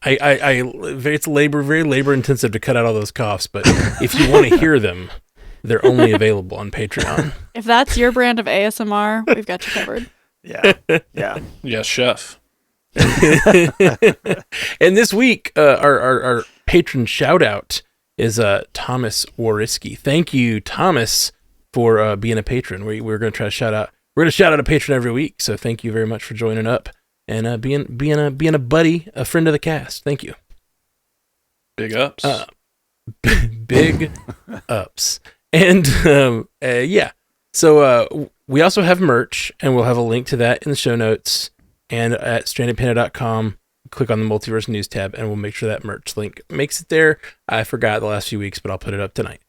It's very labor intensive to cut out all those coughs, but if you want to hear them, they're only available on Patreon. If that's your brand of ASMR, we've got you covered. Yeah. Yes, chef. And this week, our patron shout out is Thomas Wariski. Thank you, Thomas, for being a patron. We're going to try to shout out. We're going to shout out a patron every week, so thank you very much for joining up and being a buddy, a friend of the cast. Thank you. Big ups. Big ups. And so we also have merch, and we'll have a link to that in the show notes and at strandedpanda.com. Click on the Multiverse News tab, and we'll make sure that merch link makes it there. I forgot the last few weeks, but I'll put it up tonight.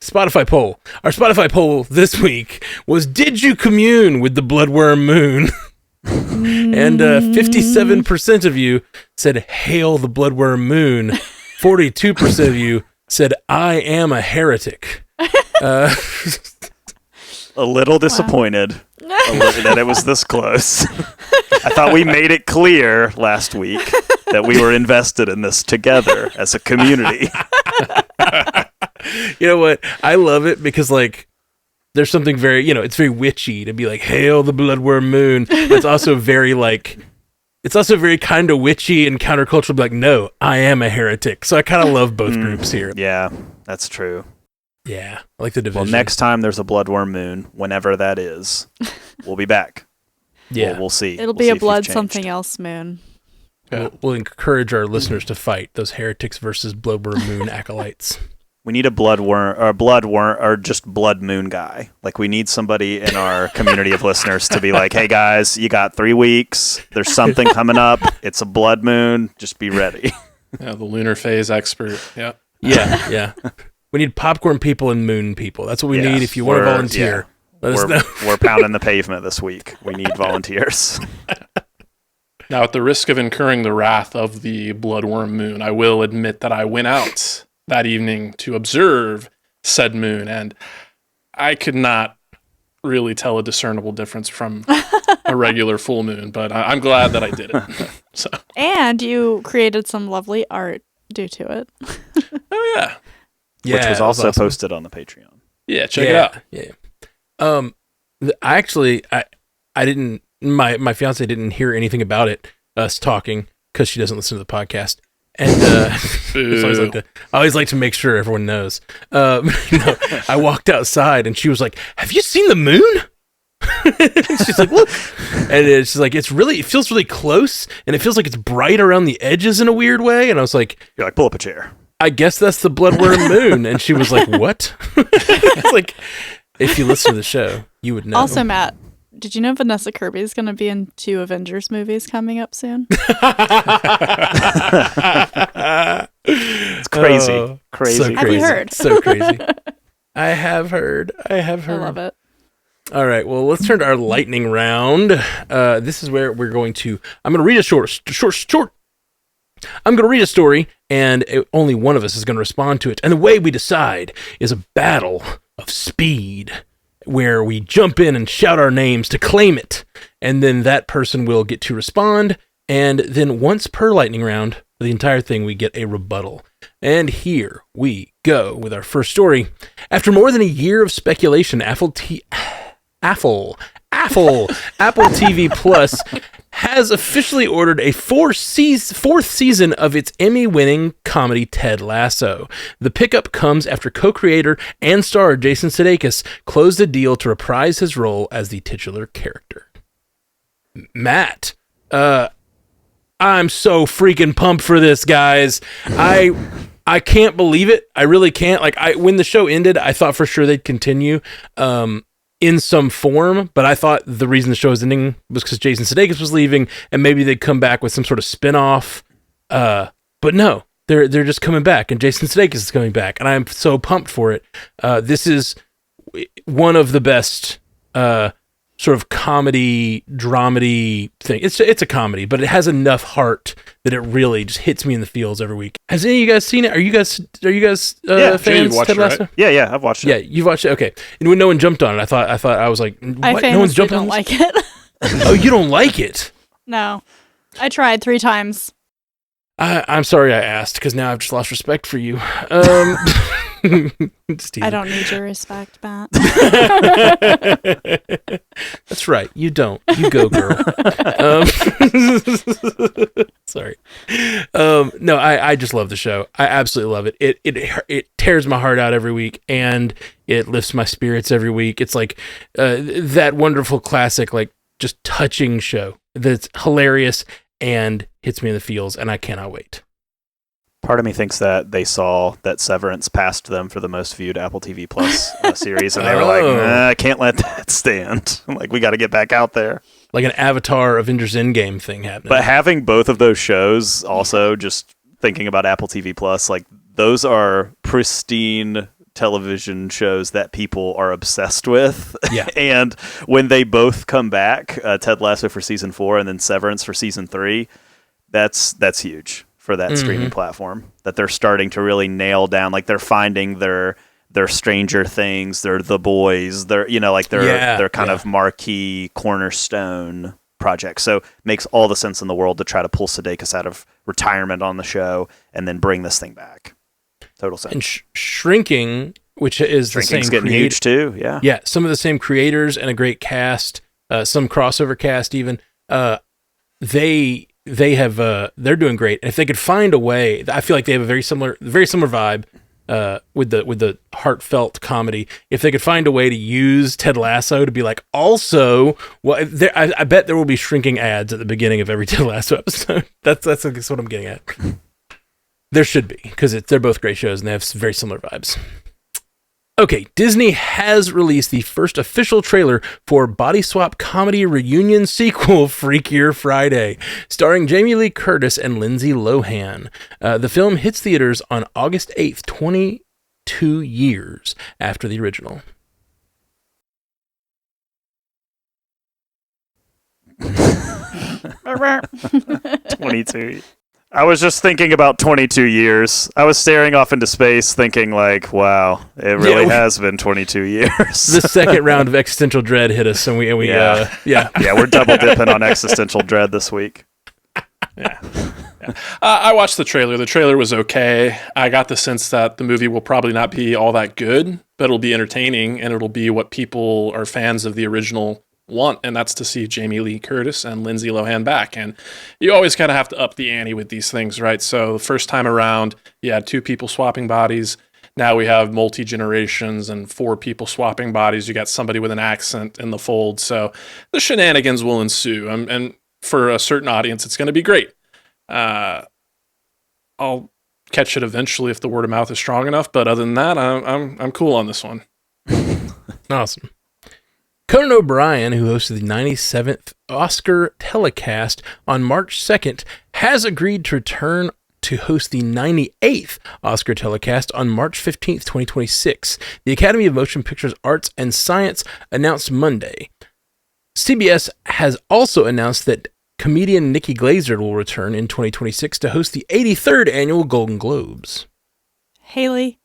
Spotify poll. Our Spotify poll this week was, did you commune with the bloodworm moon? And 57% of you said, hail the bloodworm moon. 42% of you said, I am a heretic. A little disappointed that it was this close. I thought we made it clear last week that we were invested in this together as a community. You know what? I love it because, there's something very, it's very witchy to be like, hail the bloodworm moon. But it's also very, kind of witchy and countercultural to be like, no, I am a heretic. So I kind of love both groups here. Yeah, that's true. Yeah, I like the division. Well, next time there's a bloodworm moon, whenever that is, we'll be back. Yeah. We'll see. It'll be a blood something else moon. Yeah. We'll encourage our listeners to fight those heretics versus bloodworm moon acolytes. We need a bloodworm, or just blood moon guy. We need somebody in our community of listeners to be like, hey guys, you got 3 weeks. There's something coming up. It's a blood moon. Just be ready. Yeah, the lunar phase expert. Yeah. Yeah. We need popcorn people and moon people. That's what we need if you want to volunteer. Let us know. We're pounding the pavement this week. We need volunteers. Now, at the risk of incurring the wrath of the bloodworm moon, I will admit that I went out that evening to observe said moon, and I could not really tell a discernible difference from a regular full moon, but I'm glad that I did it. So. And you created some lovely art due to it. Oh, yeah. Which was also posted on the Patreon. Yeah, check it out. Yeah. I didn't, my fiance didn't hear anything about it, us talking, because she doesn't listen to the podcast. And I always like to make sure everyone knows. I walked outside and she was like, "Have you seen the moon?" She's like, "Look," and she's like, it feels really close, and it feels like it's bright around the edges in a weird way. And I was like, "You're like, pull up a chair." I guess that's the bloodworm moon. And she was like, "What?" It's like, if you listen to the show, you would know. Also, Matt, did you know Vanessa Kirby is going to be in 2 Avengers movies coming up soon? It's crazy. Crazy. So crazy. Have you heard? So crazy. I have heard. I love it. All right, well, let's turn to our lightning round. This is where we're going to... I'm going to read a short. I'm going to read a story, and only one of us is going to respond to it. And the way we decide is a battle of speed, where we jump in and shout our names to claim it, and then that person will get to respond, and then once per lightning round, for the entire thing, we get a rebuttal. And here we go with our first story. After more than a year of speculation, Apple TV Plus has officially ordered a fourth season of its Emmy-winning comedy Ted Lasso. The pickup comes after co-creator and star Jason Sudeikis closed a deal to reprise his role as the titular character. Matt, I'm so freaking pumped for this, guys. I can't believe it. I really can't. When the show ended, I thought for sure they'd continue. In some form, but I thought the reason the show was ending was because Jason Sudeikis was leaving, and maybe they'd come back with some sort of spin-off. But no, they're just coming back, and Jason Sudeikis is coming back, and I'm so pumped for it. This is one of the best sort of comedy dramedy thing. It's a comedy, but it has enough heart that it really just hits me in the feels every week. Has any of you guys seen it? Are you guys fans of Ted Lasso? Right? Yeah, I've watched it. Yeah, you've watched it. Okay, and when no one jumped on it, I was like, what? No one's jumped on don't like it. Oh, you don't like it? No, I tried 3 times. I'm sorry I asked, because now I've just lost respect for you. I don't need your respect, Matt. That's right. You don't. You go, girl. Sorry. No, I just love the show. I absolutely love it. It tears my heart out every week, and it lifts my spirits every week. It's like that wonderful classic, like just touching show that's hilarious and hits me in the feels, and I cannot wait. Part of me thinks that they saw that Severance passed them for the most viewed Apple TV Plus series, and they were like, nah, I can't let that stand. Like, we got to get back out there. Like an Avatar Avengers Endgame thing happening. But having both of those shows, also just thinking about Apple TV Plus, like, those are pristine television shows that people are obsessed with. Yeah. And when they both come back, Ted Lasso for season 4 and then Severance for season 3, that's huge for that streaming platform, that they're starting to really nail down. Like, they're finding their Stranger Things, they're The Boys, they're kind of marquee cornerstone projects. So makes all the sense in the world to try to pull Sudeikis out of retirement on the show and then bring this thing back. Total sense. And Shrinking, which is the same getting huge too. Yeah. Yeah. Some of the same creators and a great cast, some crossover cast even. They're doing great. And if they could find a way, I feel like they have a very similar vibe with the heartfelt comedy. If they could find a way to use Ted Lasso to be like, also, well, I bet there will be Shrinking ads at the beginning of every Ted Lasso episode. That's what I'm getting at. There should be, because they're both great shows and they have very similar vibes. Okay, Disney has released the first official trailer for Body Swap comedy reunion sequel Freakier Friday, starring Jamie Lee Curtis and Lindsay Lohan. The film hits theaters on August 8th, 22 years after the original. 22. I was just thinking about 22 years. I was staring off into space thinking like, wow, it really has been 22 years. The second round of existential dread hit us, and we Yeah, we're double dipping on existential dread this week. Yeah. I watched the trailer. The trailer was okay. I got the sense that the movie will probably not be all that good, but it'll be entertaining, and it'll be what people are fans of the original want, and that's to see Jamie Lee Curtis and Lindsay Lohan back. And you always kind of have to up the ante with these things, right? So the first time around, you had 2 people swapping bodies. Now we have multi-generations and 4 people swapping bodies. You got somebody with an accent in the fold. So the shenanigans will ensue. And for a certain audience, it's going to be great. I'll catch it eventually if the word of mouth is strong enough. But other than that, I'm cool on this one. Awesome. Conan O'Brien, who hosted the 97th Oscar telecast on March 2nd, has agreed to return to host the 98th Oscar telecast on March 15th, 2026. The Academy of Motion Pictures Arts and Science announced Monday. CBS has also announced that comedian Nikki Glazer will return in 2026 to host the 83rd Annual Golden Globes. Haley.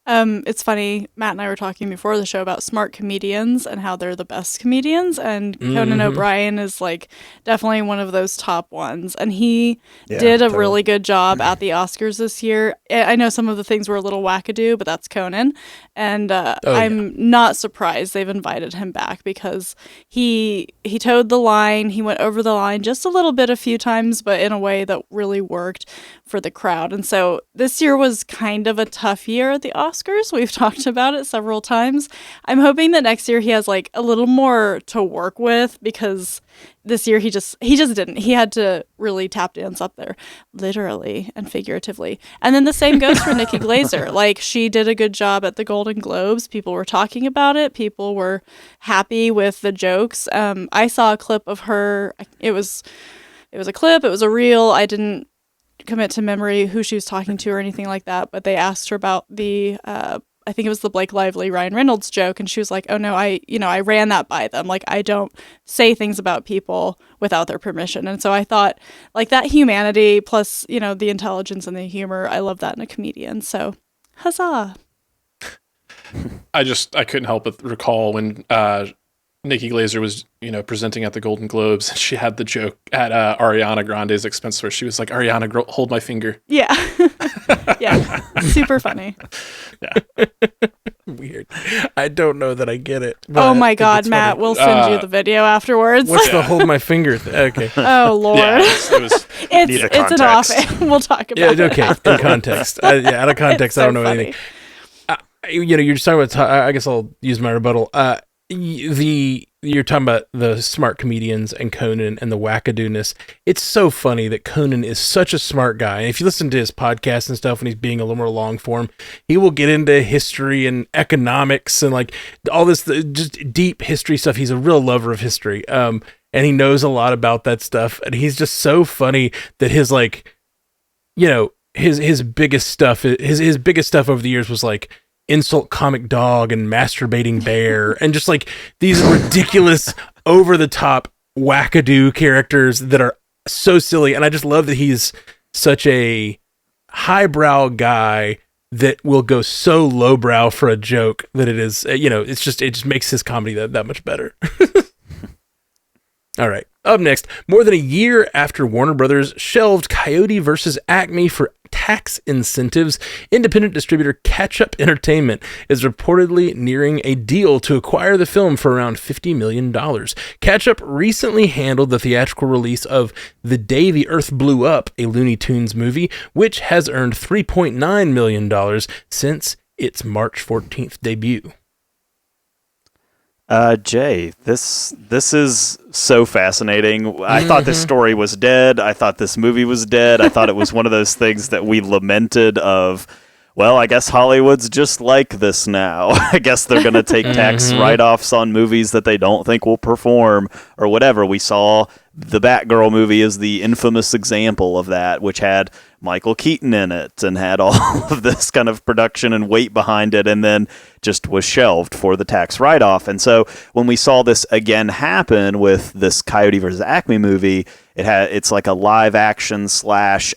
It's funny, Matt and I were talking before the show about smart comedians and how they're the best comedians, and Conan O'Brien is like definitely one of those top ones, and he did a really good job at the Oscars this year. I know some of the things were a little wackadoo, but that's Conan, and I'm not surprised they've invited him back because he towed the line. He went over the line just a little bit a few times, but in a way that really worked for the crowd. And so this year was kind of a tough year at the Oscars. We've talked about it several times. I'm hoping that next year he has like a little more to work with, because this year he just didn't. He had to really tap dance up there, literally and figuratively. And then the same goes for Nikki Glazer. Like, she did a good job at the Golden Globes. People were talking about it. People were happy with the jokes. I saw a clip of her. It was a clip. It was a reel. I didn't commit to memory who she was talking to or anything like that, but they asked her about the I think it was the Blake Lively Ryan Reynolds joke, and she was like, oh no, I ran that by them. Like, I don't say things about people without their permission. And so I thought, like, that humanity plus, the intelligence and the humor, I love that in a comedian. So huzzah. I couldn't help but recall when Nikki Glazer was, presenting at the Golden Globes. She had the joke at Ariana Grande's expense where she was like, Ariana, hold my finger. Yeah. Yeah. Super funny. Yeah. Weird. I don't know that I get it. Oh my God, Matt, funny. We'll send you the video afterwards. What's the hold my finger thing? Okay. Oh, Lord. Yeah, it's an off. We'll talk about it. Okay. In context. Out of context, I don't know anything. You're just talking about, I guess I'll use my rebuttal. You're talking about the smart comedians and Conan and the wackadoo-ness. It's so funny that Conan is such a smart guy. And if you listen to his podcast and stuff when he's being a little more long form, he will get into history and economics and like all this just deep history stuff. He's a real lover of history. And he knows a lot about that stuff. And he's just so funny that his his biggest stuff over the years was like insult comic dog and masturbating bear and just like these ridiculous over the top wackadoo characters that are so silly. And I just love that he's such a highbrow guy that will go so lowbrow for a joke that it is, it just makes his comedy that much better. All right. Up next, more than a year after Warner Brothers shelved Coyote vs. Acme for tax incentives, independent distributor Catch-Up Entertainment is reportedly nearing a deal to acquire the film for around $50 million. Catch-Up recently handled the theatrical release of The Day the Earth Blew Up, a Looney Tunes movie, which has earned $3.9 million since its March 14th debut. Jay, this is so fascinating. I thought this story was dead. I thought this movie was dead. I thought it was one of those things that we lamented of, well, I guess Hollywood's just like this now. I guess they're going to take tax write-offs on movies that they don't think will perform or whatever. We saw the Batgirl movie as the infamous example of that, which had Michael Keaton in it and had all of this kind of production and weight behind it, and then just was shelved for the tax write-off. And so when we saw this again happen with this Coyote vs. Acme movie, it's like a live action /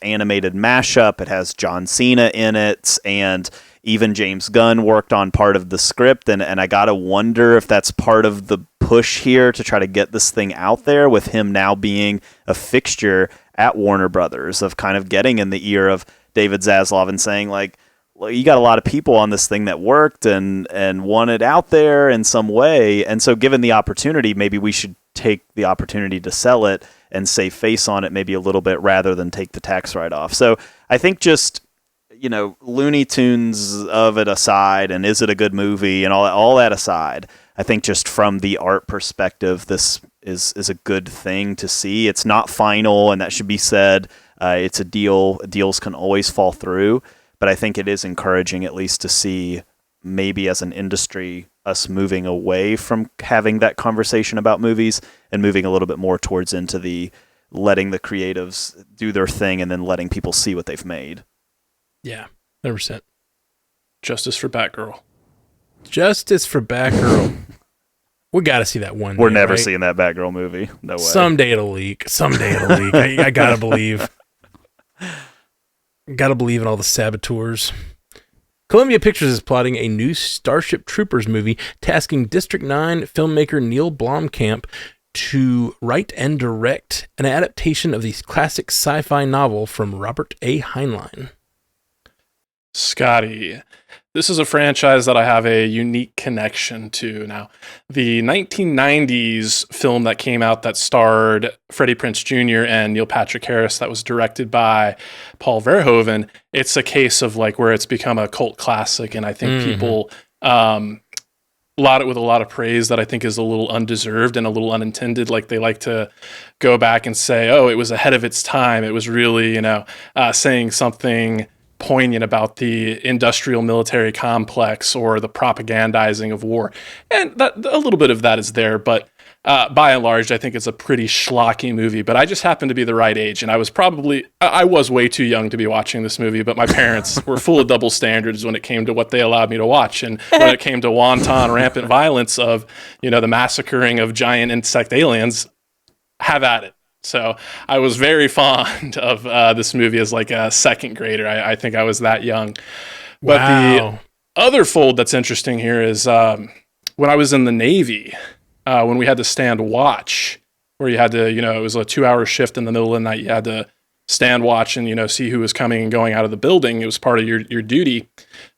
animated mashup. It has John Cena in it, and even James Gunn worked on part of the script, and I gotta wonder if that's part of the push here to try to get this thing out there, with him now being a fixture at Warner Brothers, of kind of getting in the ear of David Zaslav and saying, like, well, you got a lot of people on this thing that worked and want it out there in some way, and so given the opportunity, maybe we should take the opportunity to sell it and save face on it maybe a little bit rather than take the tax write-off. So I think just, Looney Tunes of it aside, and is it a good movie, and all that aside, I think just from the art perspective, this is a good thing to see. It's not final, and that should be said. It's a deal. Deals can always fall through, but I think it is encouraging at least to see, maybe as an industry, us moving away from having that conversation about movies and moving a little bit more towards into the letting the creatives do their thing and then letting people see what they've made. Yeah, 100%. Justice for Batgirl. Justice for Batgirl. We got to see that one day. We're never right? seeing that Batgirl movie. No way. Someday it'll leak. I got to believe. Got to believe in all the saboteurs. Columbia Pictures is plotting a new Starship Troopers movie, tasking District 9 filmmaker Neil Blomkamp to write and direct an adaptation of the classic sci-fi novel from Robert A. Heinlein. Scotty, this is a franchise that I have a unique connection to. Now, the 1990s film that came out that starred Freddie Prinze Jr. and Neil Patrick Harris, that was directed by Paul Verhoeven, it's a case of like where it's become a cult classic, and I think people laud it with a lot of praise that I think is a little undeserved and a little unintended. Like, they like to go back and say, oh, it was ahead of its time. It was really, saying something poignant about the industrial military complex or the propagandizing of war. And that, a little bit of that is there, but by and large, I think it's a pretty schlocky movie. But I just happened to be the right age, and I was way too young to be watching this movie, but my parents were full of double standards when it came to what they allowed me to watch. And when it came to wanton, rampant violence of, the massacring of giant insect aliens, have at it. So I was very fond of this movie as like a second grader. I think I was that young. But the other fold that's interesting here is when I was in the Navy, when we had to stand watch, where you had to, it was a 2-hour shift in the middle of the night. You had to stand watch and, see who was coming and going out of the building. It was part of your duty.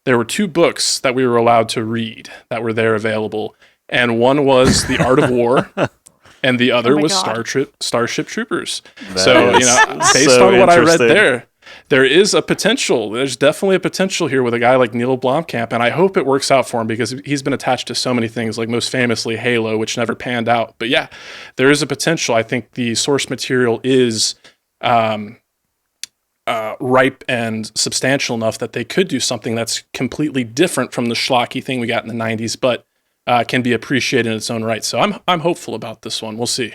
There were 2 books that we were allowed to read that were there available. And one was The Art of War. And the other was Starship Troopers. So, based on what I read there is a potential. There's definitely a potential here with a guy like Neil Blomkamp, and I hope it works out for him because he's been attached to so many things, like most famously Halo, which never panned out. But yeah, there is a potential. I think the source material is ripe and substantial enough that they could do something that's completely different from the schlocky thing we got in the 90s, but can be appreciated in its own right. So I'm hopeful about this one. We'll see.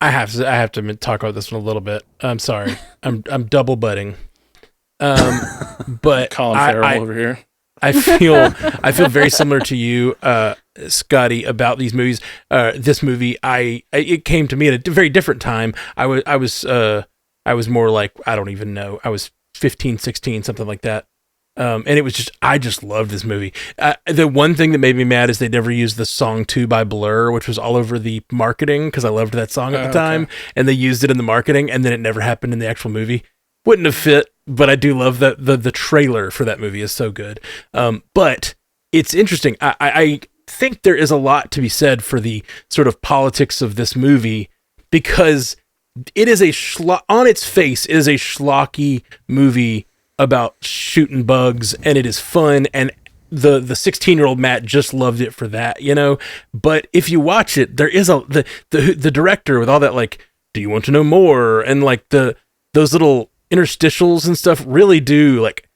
I have to talk about this one a little bit. I'm sorry. I'm double butting. But Colin Farrell over here. I feel very similar to you, Scotty, about these movies. This movie, it came to me at a very different time. I was more like, I don't even know. I was 15, 16, something like that. And it was I just loved this movie. The one thing that made me mad is they never used the song 2 by Blur, which was all over the marketing because I loved that song at the time. And they used it in the marketing, and then it never happened in the actual movie. Wouldn't have fit, but I do love that the trailer for that movie is so good. But it's interesting. I think there is a lot to be said for the sort of politics of this movie because it is on its face, it is a schlocky movie about shooting bugs, and it is fun, and the 16-year-old Matt just loved it for that, but if you watch it, there is the director with all that, like, do you want to know more, and like those little interstitials and stuff really do like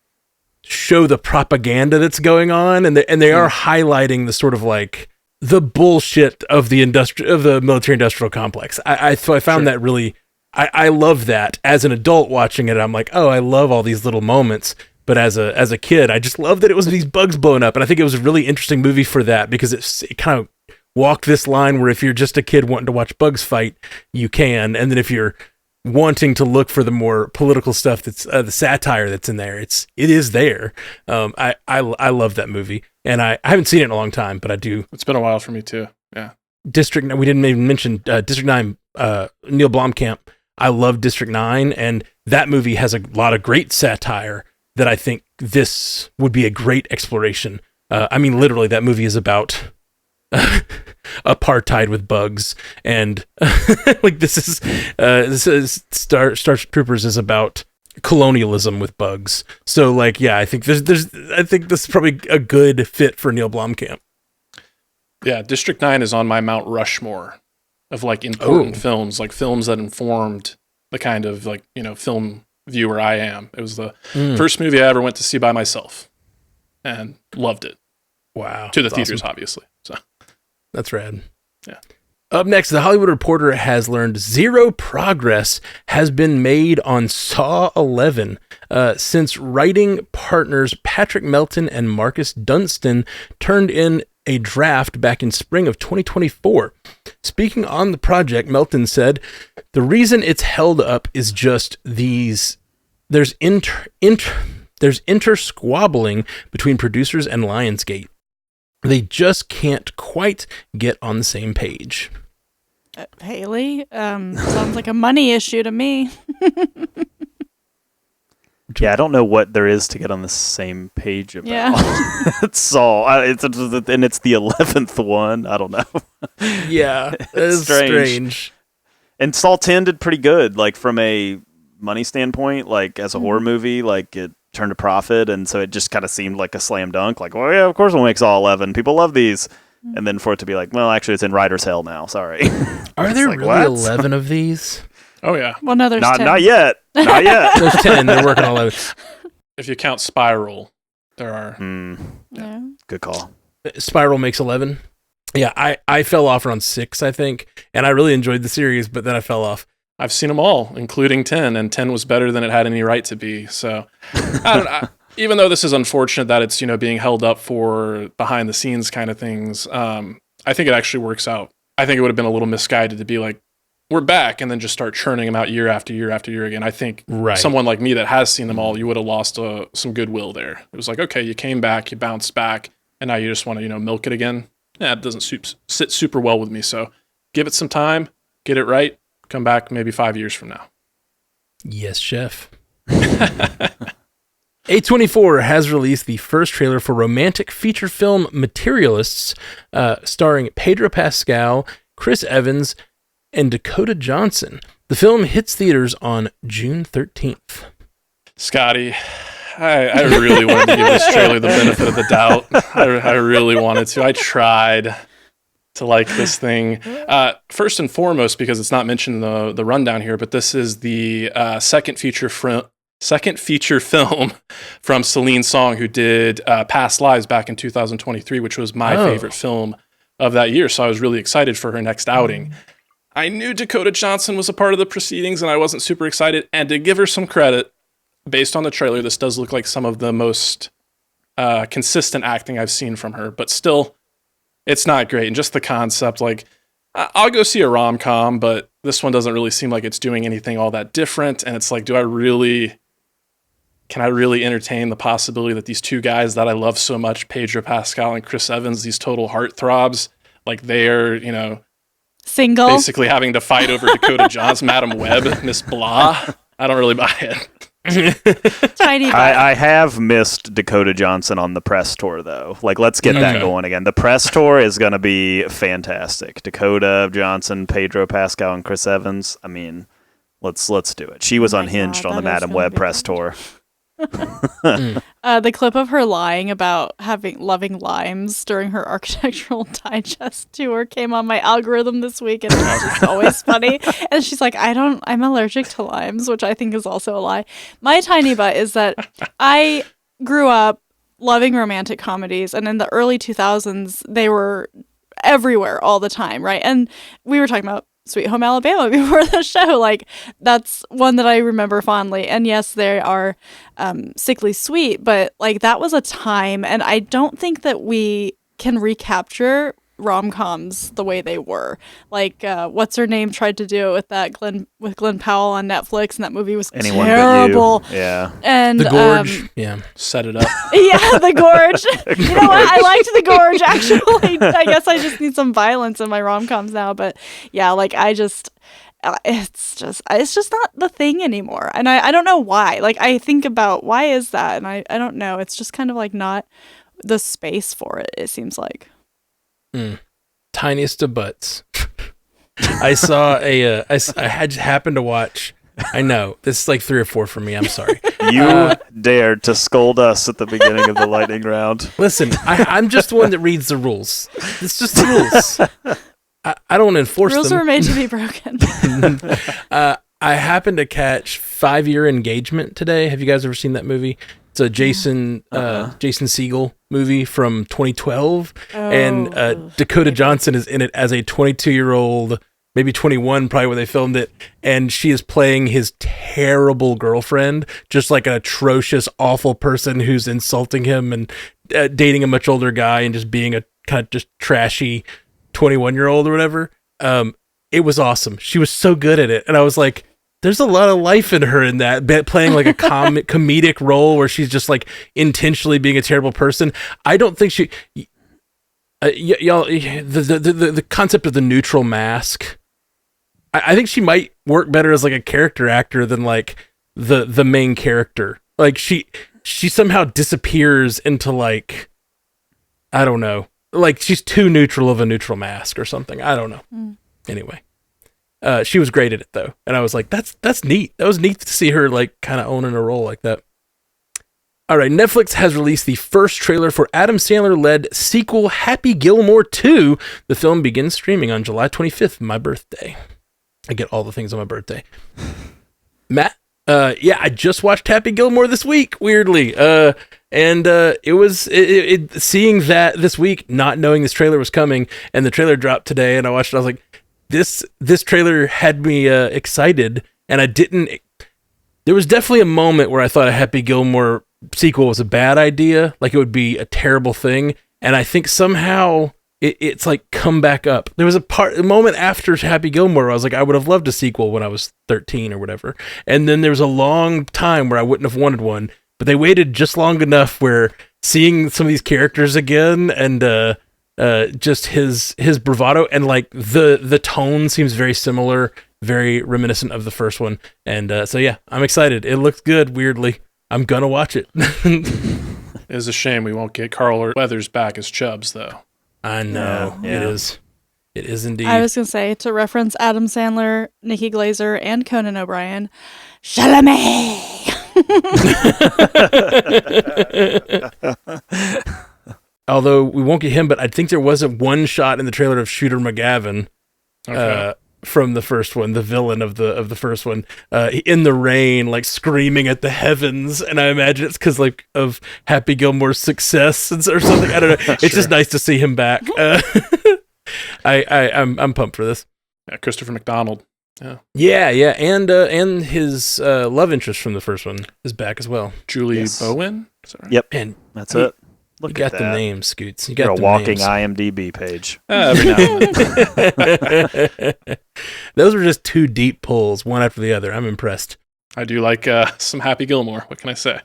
show the propaganda that's going on, and they are highlighting the sort of like the bullshit of the military industrial complex. I found that really I love that. As an adult watching it, I'm like, oh, I love all these little moments. But as a kid, I just loved that it was these bugs blowing up. And I think it was a really interesting movie for that, because it kind of walked this line where if you're just a kid wanting to watch bugs fight, you can. And then if you're wanting to look for the more political stuff, that's the satire that's in there, it is there. I love that movie. And I haven't seen it in a long time, but I do. It's been a while for me too. Yeah. District, we didn't even mention District 9, Neil Blomkamp. I love District 9, and that movie has a lot of great satire that I think this would be a great exploration. I mean, literally, that movie is about apartheid with bugs, and like this is Troopers is about colonialism with bugs. So, like, yeah, I think I think this is probably a good fit for Neil Blomkamp. Yeah, District 9 is on my Mount Rushmore of like important films, like films that informed the kind of like, film viewer I am. It was the first movie I ever went to see by myself and loved it. Wow. To the theaters, awesome. Obviously. So that's rad. Yeah. Up next, The Hollywood Reporter has learned zero progress has been made on Saw 11 since writing partners Patrick Melton and Marcus Dunstan turned in a draft back in spring of 2024. Speaking on the project, Melton said, "The reason it's held up is just there's inter-squabbling between producers and Lionsgate. They just can't quite get on the same page." Haley, sounds like a money issue to me. Yeah, I don't know what there is to get on the same page about. Yeah. It's Saul. And it's the 11th one. I don't know. Yeah, it's strange. And Saw 10 did pretty good, like from a money standpoint, like as a horror movie, like it turned a profit, and so it just kind of seemed like a slam dunk. Like, well, yeah, of course we'll make Saw 11. People love these. And then for it to be like, well, actually, it's in writer's hell now. Sorry. Are there really 11 of these? Oh, yeah. Well, no, there's 10. Not yet. Not yet. There's 10. They're working on 11. If you count Spiral, there are. Yeah. Good call. Spiral makes 11. Yeah, I fell off around 6, I think, and I really enjoyed the series, but then I fell off. I've seen them all, including 10, and 10 was better than it had any right to be. So, I don't know. Even though this is unfortunate that it's being held up for behind the scenes kind of things, I think it actually works out. I think it would have been a little misguided to be like, we're back, and then just start churning them out year after year after year again. I think someone like me that has seen them all, you would have lost some goodwill there. It was like, okay, you came back, you bounced back, and now you just want to milk it again. Yeah, it doesn't sit super well with me. So give it some time, get it right, come back maybe 5 years from now. Yes, chef. A24 has released the first trailer for romantic feature film Materialists, starring Pedro Pascal, Chris Evans, and Dakota Johnson. The film hits theaters on June 13th. Scotty, I really wanted to give this trailer the benefit of the doubt. I really wanted to. I tried to like this thing. First and foremost, because it's not mentioned in the rundown here, but this is the second feature film from Celine Song, who did Past Lives back in 2023, which was my favorite film of that year. So I was really excited for her next outing. I knew Dakota Johnson was a part of the proceedings, and I wasn't super excited. And to give her some credit, based on the trailer, this does look like some of the most consistent acting I've seen from her. But still, it's not great. And just the concept, like, I'll go see a rom-com, but this one doesn't really seem like it's doing anything all that different. And it's like, can I really entertain the possibility that these two guys that I love so much, Pedro Pascal and Chris Evans, these total heartthrobs, like they're, single, basically having to fight over Dakota Johnson, Madam Web, Miss Blah. I don't really buy it. Tiny. I have missed Dakota Johnson on the press tour, though. Like, let's get that going again. The press tour is going to be fantastic. Dakota Johnson, Pedro Pascal, and Chris Evans. I mean, let's do it. She was unhinged on the Madam Web press tour. The clip of her lying about loving limes during her Architectural Digest tour came on my algorithm this week, and it's just always funny. And she's like, I'm allergic to limes, which I think is also a lie. My tiny butt is that I grew up loving romantic comedies, and in the early 2000s, they were everywhere all the time, right? And we were talking about Sweet Home Alabama before the show. Like, that's one that I remember fondly. And yes, they are sickly sweet, but like that was a time, and I don't think that we can recapture rom-coms the way they were. Like, what's her name tried to do it with that Glenn Powell on Netflix, and that movie was Anyone terrible. But you. Yeah. And The Gorge. Yeah. Set it up. yeah, The Gorge. You know what? I liked The Gorge, actually. I guess I just need some violence in my rom-coms now. But yeah, like it's just not the thing anymore. And I don't know why. Like, I think about why is that? And I don't know. It's just kind of like not the space for it, it seems like. Tiniest of butts. I saw I had happened to watch. I know this is like 3 or 4 for me. I'm sorry. You dared to scold us at the beginning of the lightning round. Listen, I'm just the one that reads the rules. It's just the rules. I don't enforce Rules them. were made to be broken. I happened to catch 5 Year Engagement today. Have you guys ever seen that movie? It's a Jason Segel movie from 2012, and Dakota Johnson is in it as a 22-year-old, maybe 21, probably when they filmed it, and she is playing his terrible girlfriend, just like an atrocious, awful person who's insulting him and dating a much older guy and just being a kind of just trashy 21-year-old or whatever. It was awesome. She was so good at it, and I was like, there's a lot of life in her in that, playing like a comedic role where she's just like intentionally being a terrible person. I don't think she, y'all, the concept of the neutral mask. I think she might work better as like a character actor than like the main character. Like she somehow disappears into like, I don't know, like she's too neutral of a neutral mask or something. I don't know. Anyway. She was great at it though, and I was like, "That's neat." That was neat to see her like kind of owning a role like that. All right, Netflix has released the first trailer for Adam Sandler-led sequel Happy Gilmore 2. The film begins streaming on July 25th, my birthday. I get all the things on my birthday. Matt, yeah, I just watched Happy Gilmore this week. Weirdly, and it was seeing that this week, not knowing this trailer was coming, and the trailer dropped today, and I watched it. I was like, This trailer had me excited, and I didn't. There was definitely a moment where I thought a Happy Gilmore sequel was a bad idea, like it would be a terrible thing, and I think somehow it's like come back up. There was a moment after Happy Gilmore where I was like, I would have loved a sequel when I was 13 or whatever, and then there was a long time where I wouldn't have wanted one, but they waited just long enough where seeing some of these characters again and just his bravado and like the tone seems very similar, very reminiscent of the first one, and so yeah, I'm excited. It looks good. Weirdly, I'm gonna watch it. It's a shame we won't get Carl Weathers back as Chubbs though. I know. Yeah. It is indeed. I was gonna say, to reference Adam Sandler, Nikki Glaser, and Conan O'Brien, Chalamet. Although we won't get him, but I think there was one shot in the trailer of Shooter McGavin from the first one, the villain of the first one, in the rain, like screaming at the heavens. And I imagine it's because like of Happy Gilmore's success or something. I don't know. It's Sure. just nice to see him back. I'm pumped for this. Yeah, Christopher McDonald. Yeah, and his love interest from the first one is back as well. Julie Bowen. Sorry. Yep, And that's it. you Look got at the that. names, Scoots. You You're got a the walking names. IMDb page. Every now and then. Those were just 2 deep pulls, one after the other. I'm impressed. I do like some Happy Gilmore. What can I say?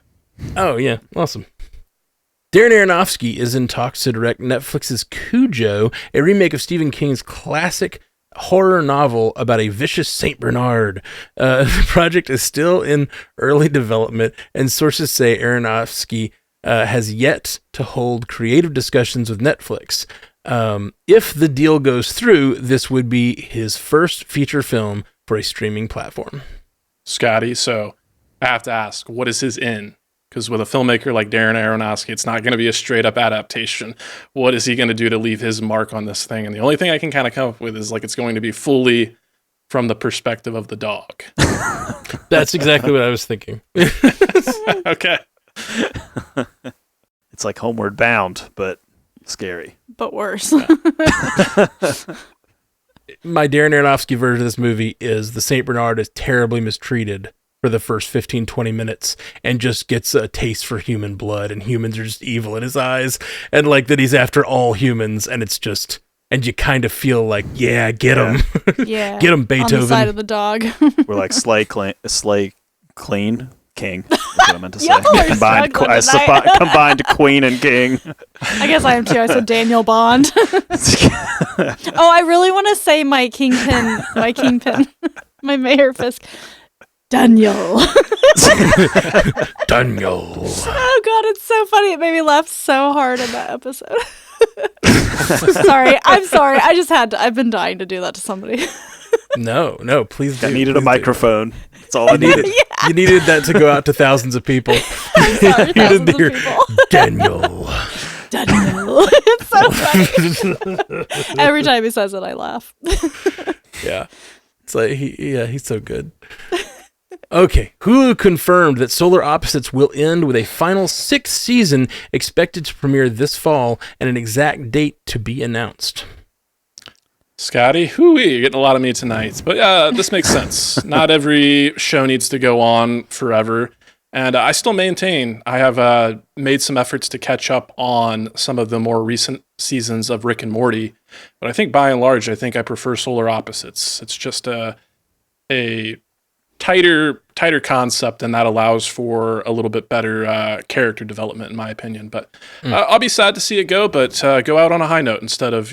Oh, yeah. Awesome. Darren Aronofsky is in talks to direct Netflix's Cujo, a remake of Stephen King's classic horror novel about a vicious Saint Bernard. The project is still in early development, and sources say Aronofsky has yet to hold creative discussions with Netflix. If the deal goes through, this would be his first feature film for a streaming platform. Scotty, so I have to ask, what is his in? Because with a filmmaker like Darren Aronofsky, it's not going to be a straight up adaptation. What is he going to do to leave his mark on this thing? And the only thing I can kind of come up with is like it's going to be fully from the perspective of the dog. That's exactly what I was thinking. Okay. It's like Homeward Bound, but scary. But worse. my Darren Aronofsky version of this movie is the Saint Bernard is terribly mistreated for the first 15, 20 minutes and just gets a taste for human blood, and humans are just evil in his eyes, and like that he's after all humans, and it's just, and you kind of feel like, yeah, get him. Yeah. Get him, Beethoven. On the side of the dog. We're like slay clean king. That's what I meant to say. Y'all are struggling tonight. Combined queen and king. I guess I am too. I said Daniel Bond. I really want to say my kingpin, my Mayor Fisk. Daniel. Daniel. Oh God, it's so funny. It made me laugh so hard in that episode. I'm sorry. I've been dying to do that to somebody. No, please do. I needed please a microphone. That's all I needed. You needed that to go out to thousands of people. I'm sorry, thousands of people. Daniel. It's so funny. Every time he says it, I laugh. Yeah. It's like, he's so good. Okay, Hulu confirmed that Solar Opposites will end with a final 6th season expected to premiere this fall and an exact date to be announced. Scotty, hooey, you're getting a lot of me tonight. But this makes sense. Not every show needs to go on forever. And I still maintain I have made some efforts to catch up on some of the more recent seasons of Rick and Morty. But I think by and large, I prefer Solar Opposites. It's just a tighter concept, and that allows for a little bit better character development, in my opinion. But I'll be sad to see it go, but go out on a high note instead of,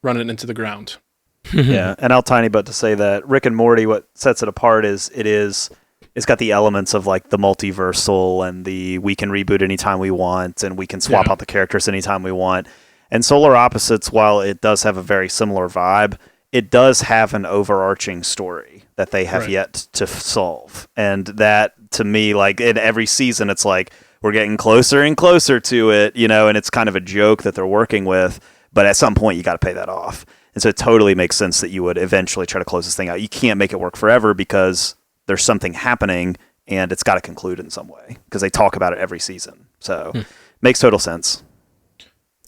running it into the ground. Yeah, and I'll tiny but to say that Rick and Morty, what sets it apart is it's got the elements of like the multiversal and the we can reboot anytime we want, and we can swap out the characters anytime we want. And Solar Opposites, while it does have a very similar vibe, it does have an overarching story that they have yet to solve. And that, to me, like in every season, it's like we're getting closer and closer to it, and it's kind of a joke that they're working with. But at some point, you got to pay that off. And so it totally makes sense that you would eventually try to close this thing out. You can't make it work forever because there's something happening and it's got to conclude in some way because they talk about it every season. So makes total sense.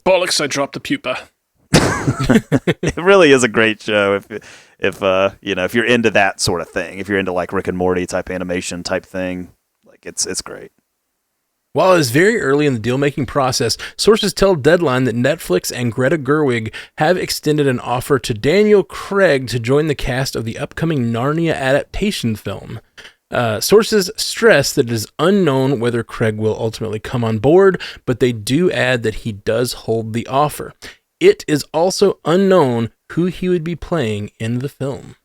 Bollocks, I dropped the pupa. It really is a great show if you're into that sort of thing. If you're into like Rick and Morty type animation type thing, like it's great. While it is very early in the deal-making process, sources tell Deadline that Netflix and Greta Gerwig have extended an offer to Daniel Craig to join the cast of the upcoming Narnia adaptation film. Sources stress that it is unknown whether Craig will ultimately come on board, but they do add that he does hold the offer. It is also unknown who he would be playing in the film.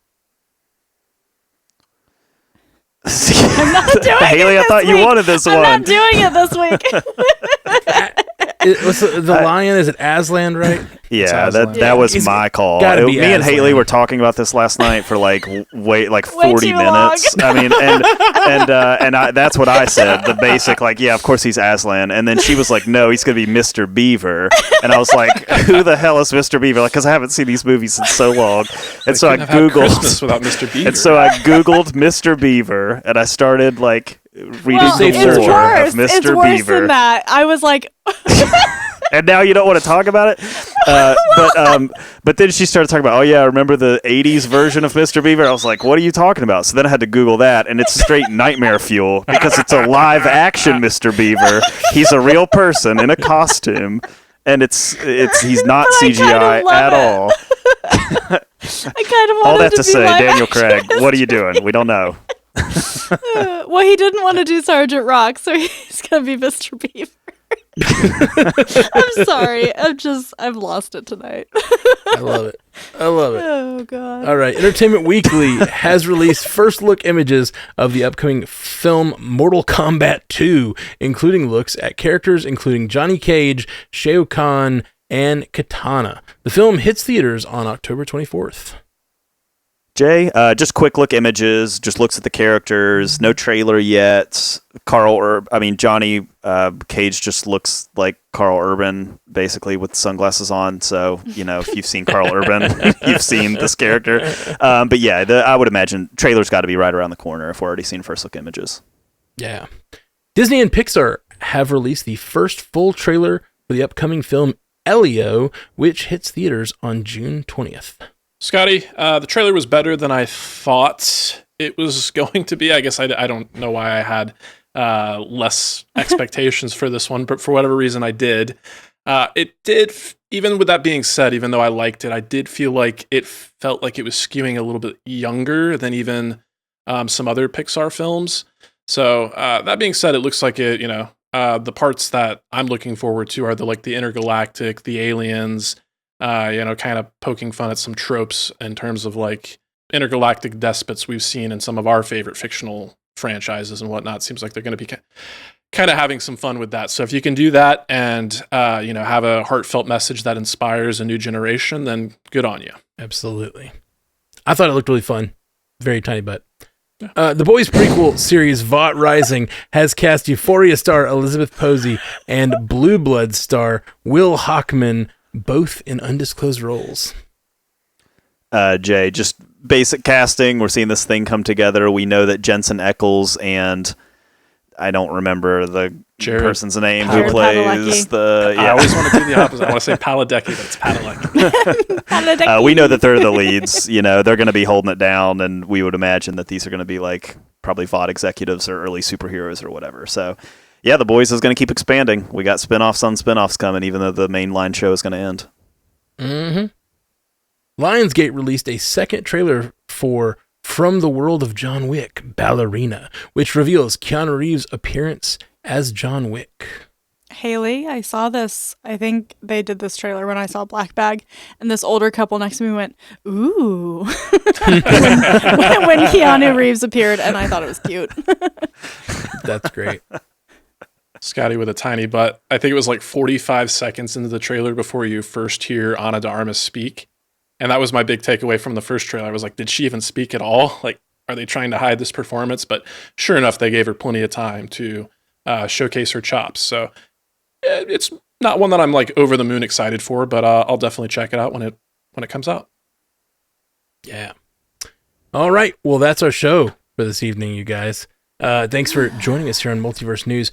I'm not doing Haley, it I thought this you week. wanted this I'm one. not doing it this week. What's the lion? Is it Aslan, right? Yeah, Aslan. that was my call. gotta be Me and Aslan. Haley were talking about this last night for like 40 too minutes. I mean, and that's what I said. The basic, like, yeah, of course he's Aslan. And then she was like, no, he's gonna be Mr. Beaver. And I was like, who the hell is Mr. Beaver? Like, because I haven't seen these movies in so long. And so I Christmas googled without Mr. Beaver. And so I googled Mr. Beaver, and I started like reading Well, the it's lore worse. of Mr. It's worse Beaver. than that. I was like, And now you don't want to talk about it. But then she started talking about, oh yeah, remember the '80s version of Mr. Beaver? I was like, what are you talking about? So then I had to Google that, and it's straight nightmare fuel because it's a live action Mr. Beaver. He's a real person in a costume, and he's not CGI at all. I kind of wanted All that to be say, live Daniel action. Craig, what are you doing? We don't know. Well, he didn't want to do Sergeant Rock, so he's gonna be Mr. Beaver. I'm sorry. I've lost it tonight. I love it. Oh God. All right. Entertainment Weekly has released first look images of the upcoming film Mortal Kombat 2, including looks at characters including Johnny Cage, Shao Kahn, and Katana. The film hits theaters on October 24th. Jay, just quick look images, just looks at the characters, no trailer yet. Johnny Cage just looks like Carl Urban, basically, with sunglasses on. So, if you've seen Carl Urban, you've seen this character. But yeah, I would imagine trailer's got to be right around the corner if we're already seeing first look images. Yeah. Disney and Pixar have released the first full trailer for the upcoming film Elio, which hits theaters on June 20th. Scotty, the trailer was better than I thought it was going to be. I guess I don't know why I had less expectations for this one, but for whatever reason I did. It did, even with that being said, even though I liked it, I did feel like it felt like it was skewing a little bit younger than even some other Pixar films. So that being said, it looks like it, the parts that I'm looking forward to are the intergalactic, the aliens, kind of poking fun at some tropes in terms of like intergalactic despots we've seen in some of our favorite fictional franchises and whatnot. Seems like they're going to be kind of having some fun with that. So if you can do that and, have a heartfelt message that inspires a new generation, then good on you. Absolutely. I thought it looked really fun. Very tiny butt. The Boys prequel series Vought Rising has cast Euphoria star Elizabeth Posey and Blue Bloods star Will Hockman both in undisclosed roles. Jay, just basic casting. We're seeing this thing come together. We know that Jensen Ackles and I don't remember the person's name who plays the... I always want to do the opposite. I want to say Paladecki, but it's Padalecki. We know that they're the leads. They're going to be holding it down, and we would imagine that these are going to be like probably Vought executives or early superheroes or whatever. So, yeah, The Boys is going to keep expanding. We got spinoffs on spinoffs coming, even though the mainline show is going to end. Mm-hmm. Lionsgate released a second trailer for From the World of John Wick, Ballerina, which reveals Keanu Reeves' appearance as John Wick. Haley, I saw this. I think they did this trailer when I saw Black Bag, and this older couple next to me went, "Ooh," when Keanu Reeves appeared, and I thought it was cute. That's great. Scotty with a tiny butt. I think it was like 45 seconds into the trailer before you first hear Ana de Armas speak. And that was my big takeaway from the first trailer. I was like, did she even speak at all? Like, are they trying to hide this performance? But sure enough, they gave her plenty of time to showcase her chops. So it's not one that I'm like over the moon excited for, but I'll definitely check it out when it comes out. Yeah. All right. Well, that's our show for this evening, you guys. Thanks for joining us here on Multiverse News.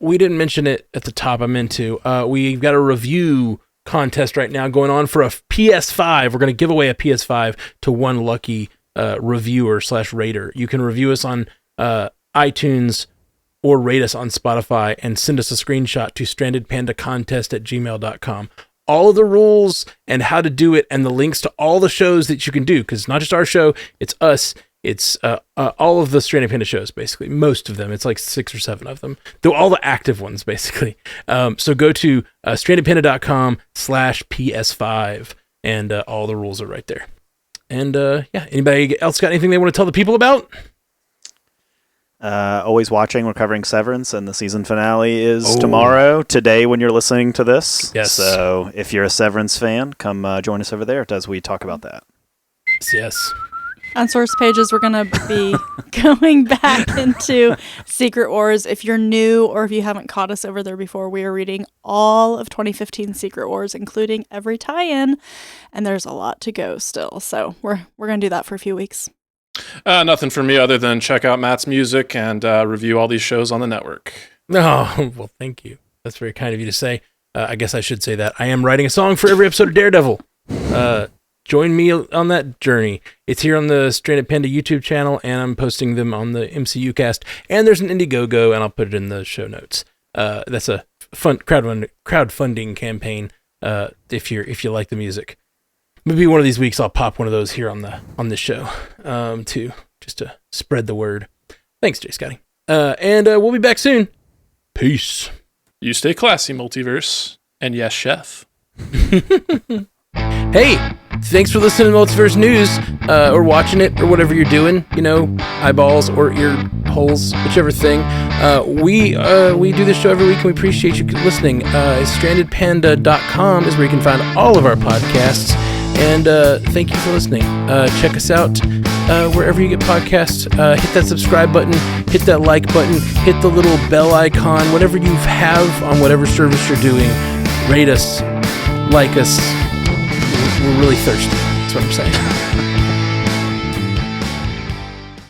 We didn't mention it at the top. I meant to. We've got a review contest right now going on for a PS5. We're going to give away a PS5 to one lucky reviewer / rater. You can review us on iTunes or rate us on Spotify and send us a screenshot to strandedpandacontest@gmail.com. All of the rules and how to do it and the links to all the shows that you can do, because it's not just our show, it's us. It's all of the Stranded Panda shows, basically. Most of them. It's like 6 or 7 of them. Though all the active ones, basically. So go to strandedpanda.com/PS5, and all the rules are right there. And anybody else got anything they want to tell the people about? Always watching. We're covering Severance, and the season finale is tomorrow, today when you're listening to this. Yes. So if you're a Severance fan, come join us over there as we talk about that. Yes. On Source Pages, we're going to be going back into Secret Wars. If you're new or if you haven't caught us over there before, we are reading all of 2015 Secret Wars, including every tie-in, and there's a lot to go still. So we're going to do that for a few weeks. Nothing for me other than check out Matt's music and review all these shows on the network. Oh, well, thank you. That's very kind of you to say. I guess I should say that. I am writing a song for every episode of Daredevil. Join me on that journey. It's here on the Stranded Panda YouTube channel, and I'm posting them on the MCU cast. And there's an Indiegogo, and I'll put it in the show notes. That's a fun crowdfunding campaign. If you like the music, maybe one of these weeks I'll pop one of those here on the show too, just to spread the word. Thanks, Jay Scotty. And we'll be back soon. Peace. You stay classy, Multiverse, and yes, chef. Hey, thanks for listening to Multiverse News, or watching it, or whatever you're doing, eyeballs or ear holes, whichever thing. We do this show every week, and we appreciate you listening. StrandedPanda.com is where you can find all of our podcasts, and thank you for listening. Check us out wherever you get podcasts. Hit that subscribe button, hit that like button, hit the little bell icon, whatever you have on whatever service you're doing. Rate us, like us. We're really thirsty. That's what I'm saying.